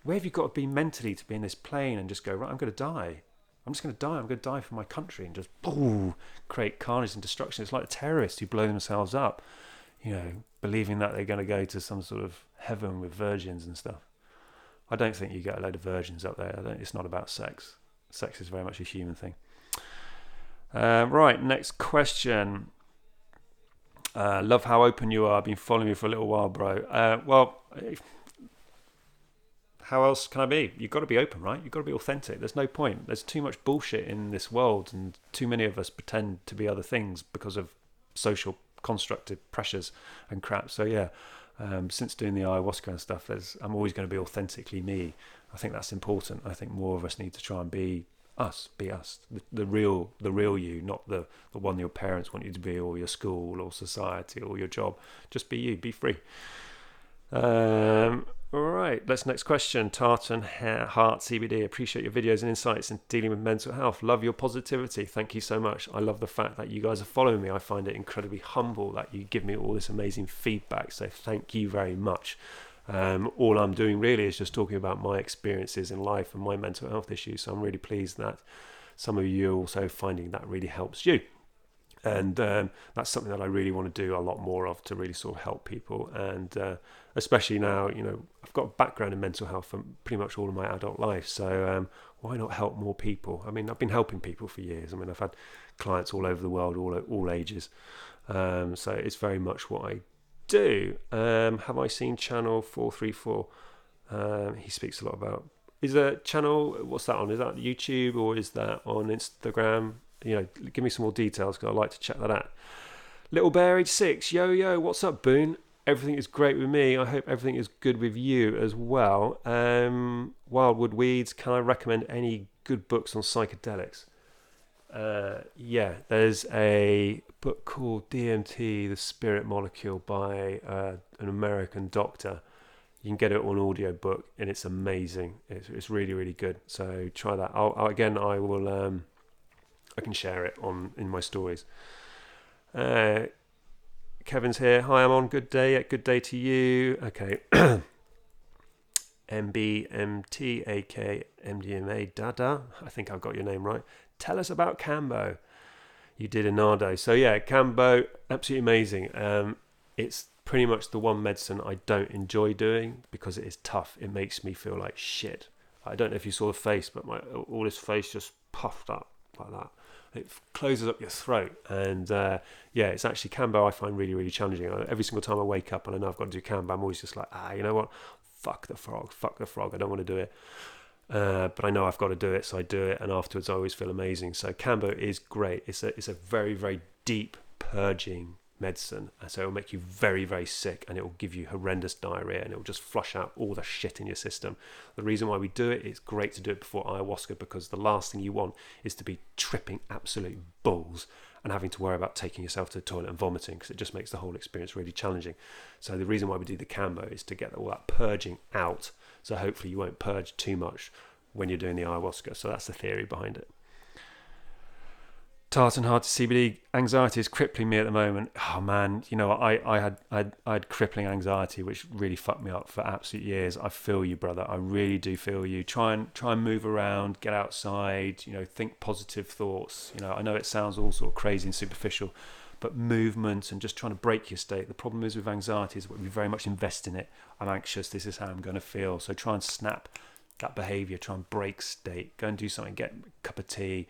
where have you got to be mentally to be in this plane and just go, right, I'm going to die. I'm just going to die. I'm going to die for my country, and just create carnage and destruction. It's like the terrorists who blow themselves up, believing that they're going to go to some sort of heaven with virgins and stuff. I don't think you get a load of virgins up there. It's not about sex. Sex is very much a human thing. Right, next question. Love how open you are. Been following you for a little while, bro. Well, how else can I be? You've got to be open, right? You've got to be authentic. There's no point. There's too much bullshit in this world, and too many of us pretend to be other things because of social constructive pressures and crap. So yeah, since doing the ayahuasca and stuff, I'm always going to be authentically me. I think that's important. I think more of us need to try and be us, the real you, not the one your parents want you to be, or your school or society or your job. Just be you, be free. All right, next question. Tartan Heart CBD. Appreciate your videos and insights in dealing with mental health. Love your positivity. Thank you so much. I love the fact that you guys are following me. I find it incredibly humble that you give me all this amazing feedback, so thank you very much. All I'm doing really is just talking about my experiences in life and my mental health issues. So I'm really pleased that some of you are also finding that really helps you. And that's something that I really want to do a lot more of, to really sort of help people. And especially now, I've got a background in mental health for pretty much all of my adult life. So why not help more people? I mean, I've been helping people for years. I mean, I've had clients all over the world, all ages. So it's very much what I do. Have I seen channel 434? He speaks a lot about, is a channel, what's that on? Is that YouTube or is that on Instagram? give me some more details because I'd like to check that out. Little Bear, age 6. Yo, what's up, Boone? Everything is great with me. I hope everything is good with you as well. Wildwood Weeds, can I recommend any good books on psychedelics? There's a book called DMT, The Spirit Molecule by an American doctor. You can get it on audio book, and it's amazing. It's really, really good. So try that. I can share it in my stories. Kevin's here. Hi, I'm on. Good day. Good day to you. Okay. MBMT, aka MDMA, Dada. I think I've got your name right. Tell us about Cambo. You did a Nardo. So yeah, Cambo, absolutely amazing. It's pretty much the one medicine I don't enjoy doing because it is tough. It makes me feel like shit. I don't know if you saw the face, but all this face just puffed up like that. It closes up your throat, and it's actually Cambo I find really, really challenging. Every single time I wake up and I know I've got to do Cambo, I'm always just like, you know what? Fuck the frog. I don't want to do it. But I know I've got to do it, so I do it, and afterwards I always feel amazing. So Cambo is great. It's a very, very deep purging medicine, so it'll make you very, very sick, and it will give you horrendous diarrhea, and it will just flush out all the shit in your system. The reason why we do it, it's great to do it before ayahuasca, because the last thing you want is to be tripping absolute balls and having to worry about taking yourself to the toilet and vomiting, because it just makes the whole experience really challenging. So the reason why we do the Cambo is to get all that purging out, so hopefully you won't purge too much when you're doing the ayahuasca. So that's the theory behind it. Tartan hard to CBD. Anxiety is crippling me at the moment. Oh man, I had crippling anxiety, which really fucked me up for absolute years. I feel you, brother. I really do feel you. Try and move around, get outside. Think positive thoughts. I know it sounds all sort of crazy and superficial, but movement and just trying to break your state. The problem is with anxiety is we very much invest in it. I'm anxious. This is how I'm going to feel. So try and snap that behavior. Try and break state. Go and do something. Get a cup of tea.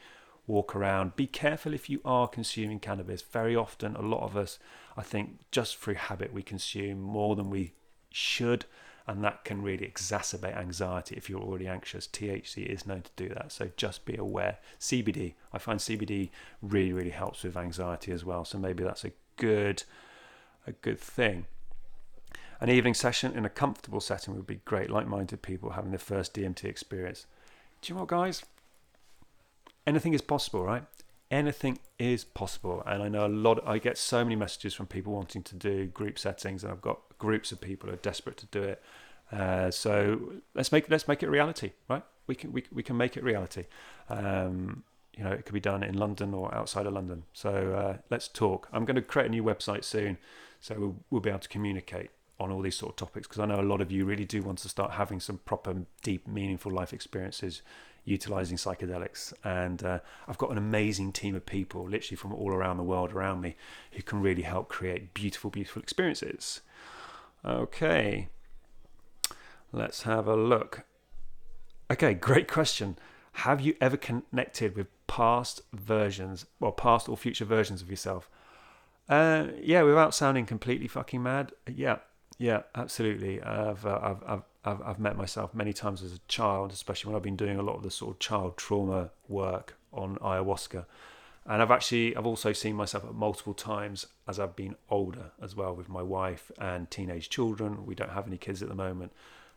Walk around. Be careful if you are consuming cannabis. Very often, a lot of us, I think, just through habit, we consume more than we should, and that can really exacerbate anxiety if you're already anxious. THC is known to do that, so just be aware. CBD, I find CBD really, really helps with anxiety as well, so maybe that's a good thing. An evening session in a comfortable setting would be great. Like-minded people having their first DMT experience. Do you know what, guys? Anything is possible, right? Anything is possible. And I know I get so many messages from people wanting to do group settings, and I've got groups of people who are desperate to do it. So let's make it a reality, right? We can make it reality. It could be done in London or outside of London. So let's talk. I'm going to create a new website soon, so we'll be able to communicate on all these sort of topics, because I know a lot of you really do want to start having some proper, deep, meaningful life experiences utilizing psychedelics, and I've got an amazing team of people literally from all around the world around me who can really help create beautiful experiences. Okay, let's have a look. Okay, great question. Have you ever connected with past or future versions of yourself? Without sounding completely fucking mad, yeah, absolutely. I've met myself many times as a child, especially when I've been doing a lot of the sort of child trauma work on ayahuasca. And I've also seen myself at multiple times as I've been older as well, with my wife and teenage children. We don't have any kids at the moment,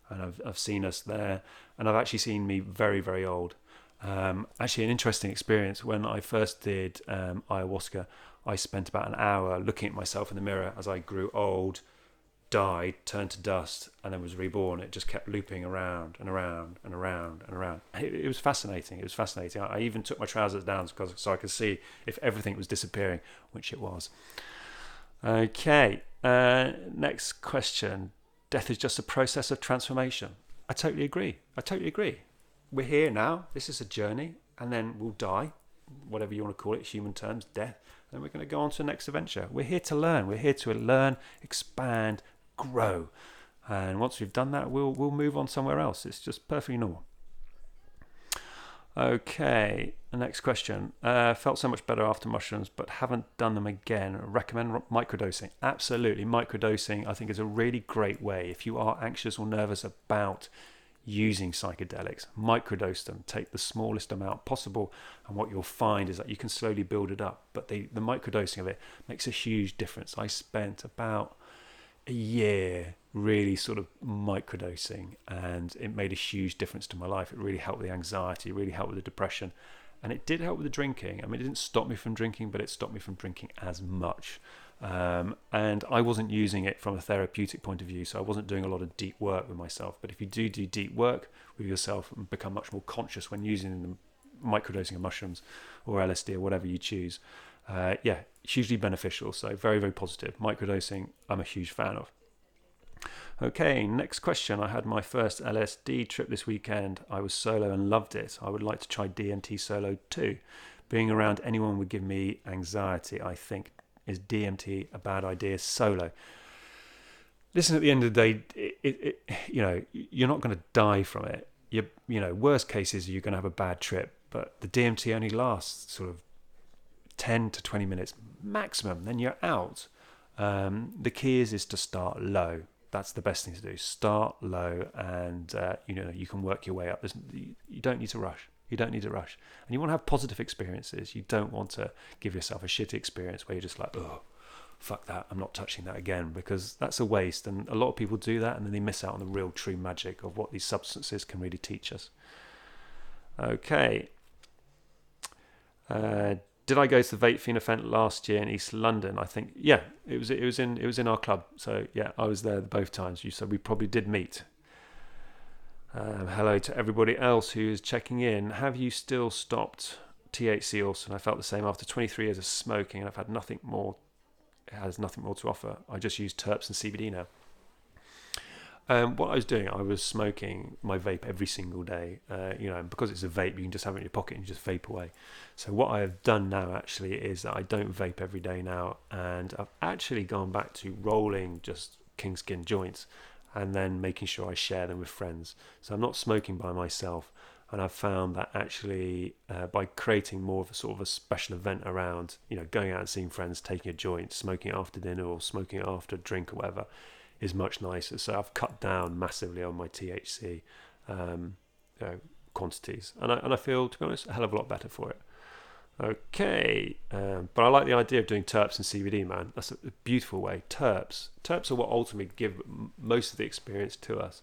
and I've seen us there, and I've actually seen me very, very old. Actually, an interesting experience. When I first did ayahuasca, I spent about an hour looking at myself in the mirror as I grew old, died, turned to dust, and then was reborn. It just kept looping around and around and around and around. It was fascinating. I even took my trousers down so I could see if everything was disappearing, which it was. Okay, next question. Death is just a process of transformation. I totally agree. We're here now. This is a journey, and then we'll die, whatever you want to call it, human terms, death. Then we're going to go on to the next adventure. We're here to learn. We're here to learn, expand, grow, and once we've done that, we'll move on somewhere else. It's just perfectly normal. Okay, the next question. Felt so much better after mushrooms, but haven't done them again. Recommend microdosing? Absolutely. Microdosing, I think, is a really great way if you are anxious or nervous about using psychedelics, microdose them, take the smallest amount possible, and what you'll find is that you can slowly build it up. But the microdosing of it makes a huge difference. I spent about a year really sort of microdosing, and it made a huge difference to my life. It really helped with the anxiety, it really helped with the depression, and it did help with the drinking. I mean, it didn't stop me from drinking, but it stopped me from drinking as much. And I wasn't using it from a therapeutic point of view, so I wasn't doing a lot of deep work with myself. But if you do deep work with yourself and become much more conscious when using the microdosing of mushrooms or LSD or whatever you choose, hugely beneficial. So very, very positive. Microdosing, I'm a huge fan of. Okay, next question. I had my first LSD trip this weekend. I was solo and loved it. I would like to try DMT solo too. Being around anyone would give me anxiety, I think. Is DMT a bad idea solo? Listen, at the end of the day, you're not going to die from it. Worst case is you're going to have a bad trip, but the DMT only lasts sort of 10 to 20 minutes maximum, then you're out. The key is to start low. That's the best thing to do. Start low, and you can work your way up. You don't need to rush. You don't need to rush. And you want to have positive experiences. You don't want to give yourself a shitty experience where you're just like, oh, fuck that, I'm not touching that again, because that's a waste. And a lot of people do that, and then they miss out on the real true magic of what these substances can really teach us. Okay. Did I go to the Vape Fiend event last year in East London? I think, yeah, it was in our club. So yeah, I was there both times. So we probably did meet. Hello to everybody else who is checking in. Have you still stopped THC, Orson? I felt the same after 23 years of smoking, and I've had nothing more. It has nothing more to offer. I just use terps and CBD now. What I was doing, I was smoking my vape every single day. And because it's a vape, you can just have it in your pocket and you just vape away. So what I have done now actually is that I don't vape every day now, and I've actually gone back to rolling just Kingskin joints, and then making sure I share them with friends. So I'm not smoking by myself, and I've found that actually by creating more of a sort of a special event around, going out and seeing friends, taking a joint, smoking it after dinner or smoking it after a drink or whatever, is much nicer. So I've cut down massively on my THC quantities, and I feel, to be honest, a hell of a lot better for it. Okay, but I like the idea of doing terps and CBD, man. That's a beautiful way. Terps are what ultimately give most of the experience to us.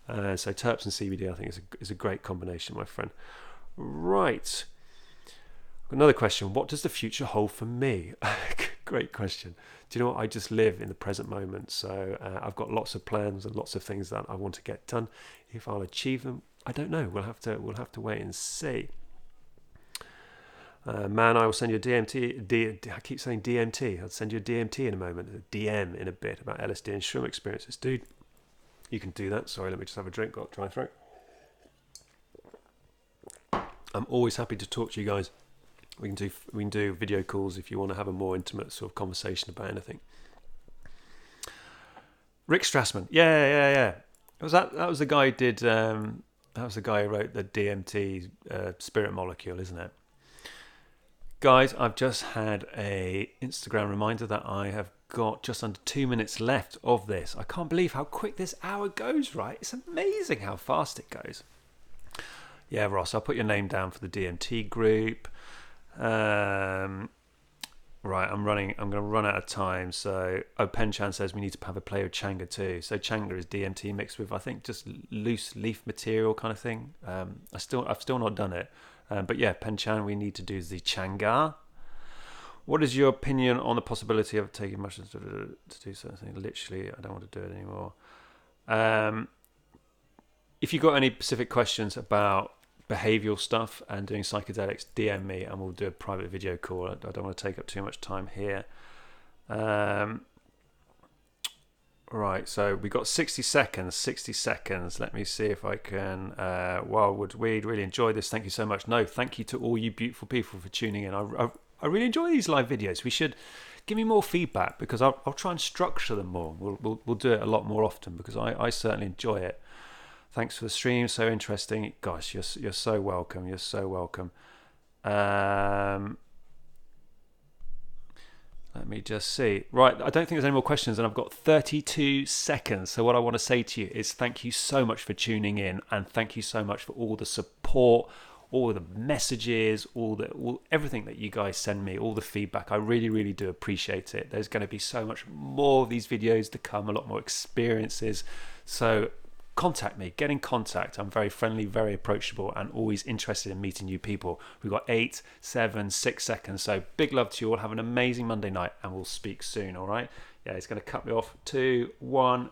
So terps and CBD, I think, is a great combination, my friend. Right. Another question. What does the future hold for me? Great question. Do you know what? I just live in the present moment. So I've got lots of plans and lots of things that I want to get done. If I'll achieve them, I don't know. We'll have to wait and see. Man, I will send you a DMT. I keep saying DMT. I'll send you a DMT in a moment, a DM in a bit about LSD and shroom experiences. Dude, you can do that. Sorry, let me just have a drink. Got dry throat. I'm always happy to talk to you guys. We can do video calls if you want to have a more intimate sort of conversation about anything. Rick Strassman. Yeah. That was the guy who did. That was the guy who wrote the DMT spirit molecule, isn't it? Guys, I've just had a Instagram reminder that I have got just under 2 minutes left of this. I can't believe how quick this hour goes, right? It's amazing how fast it goes. Yeah, Ross, I'll put your name down for the DMT group. Right, I'm going to run out of time. So, Penchan says we need to have a play with Changa too. So Changa is DMT mixed with, I think, just loose leaf material kind of thing. I've still not done it. But yeah, Penchan, we need to do the Changa. What is your opinion on the possibility of taking mushrooms to do something? Literally, I don't want to do it anymore. If you've got any specific questions about behavioural stuff and doing psychedelics, DM me and we'll do a private video call. I don't want to take up too much time here. Right, so we've got 60 seconds. Let me see if I can. Wildwood Weed, really enjoyed this. Thank you so much. No, thank you to all you beautiful people for tuning in. I really enjoy these live videos. We should give me more feedback, because I'll try and structure them more. We'll do it a lot more often, because I certainly enjoy it. Thanks for the stream, so interesting. Gosh, you're so welcome. You're so welcome. Let me just see. Right, I don't think there's any more questions, and I've got 32 seconds. So what I want to say to you is thank you so much for tuning in, and thank you so much for all the support, all the messages, everything that you guys send me, all the feedback. I really, really do appreciate it. There's going to be so much more of these videos to come, a lot more experiences. So contact me, get in contact. I'm very friendly, very approachable, and always interested in meeting new people. We've got 8, 7, 6 seconds. So big love to you all. Have an amazing Monday night, and we'll speak soon, all right? Yeah, it's going to cut me off. 2, 1.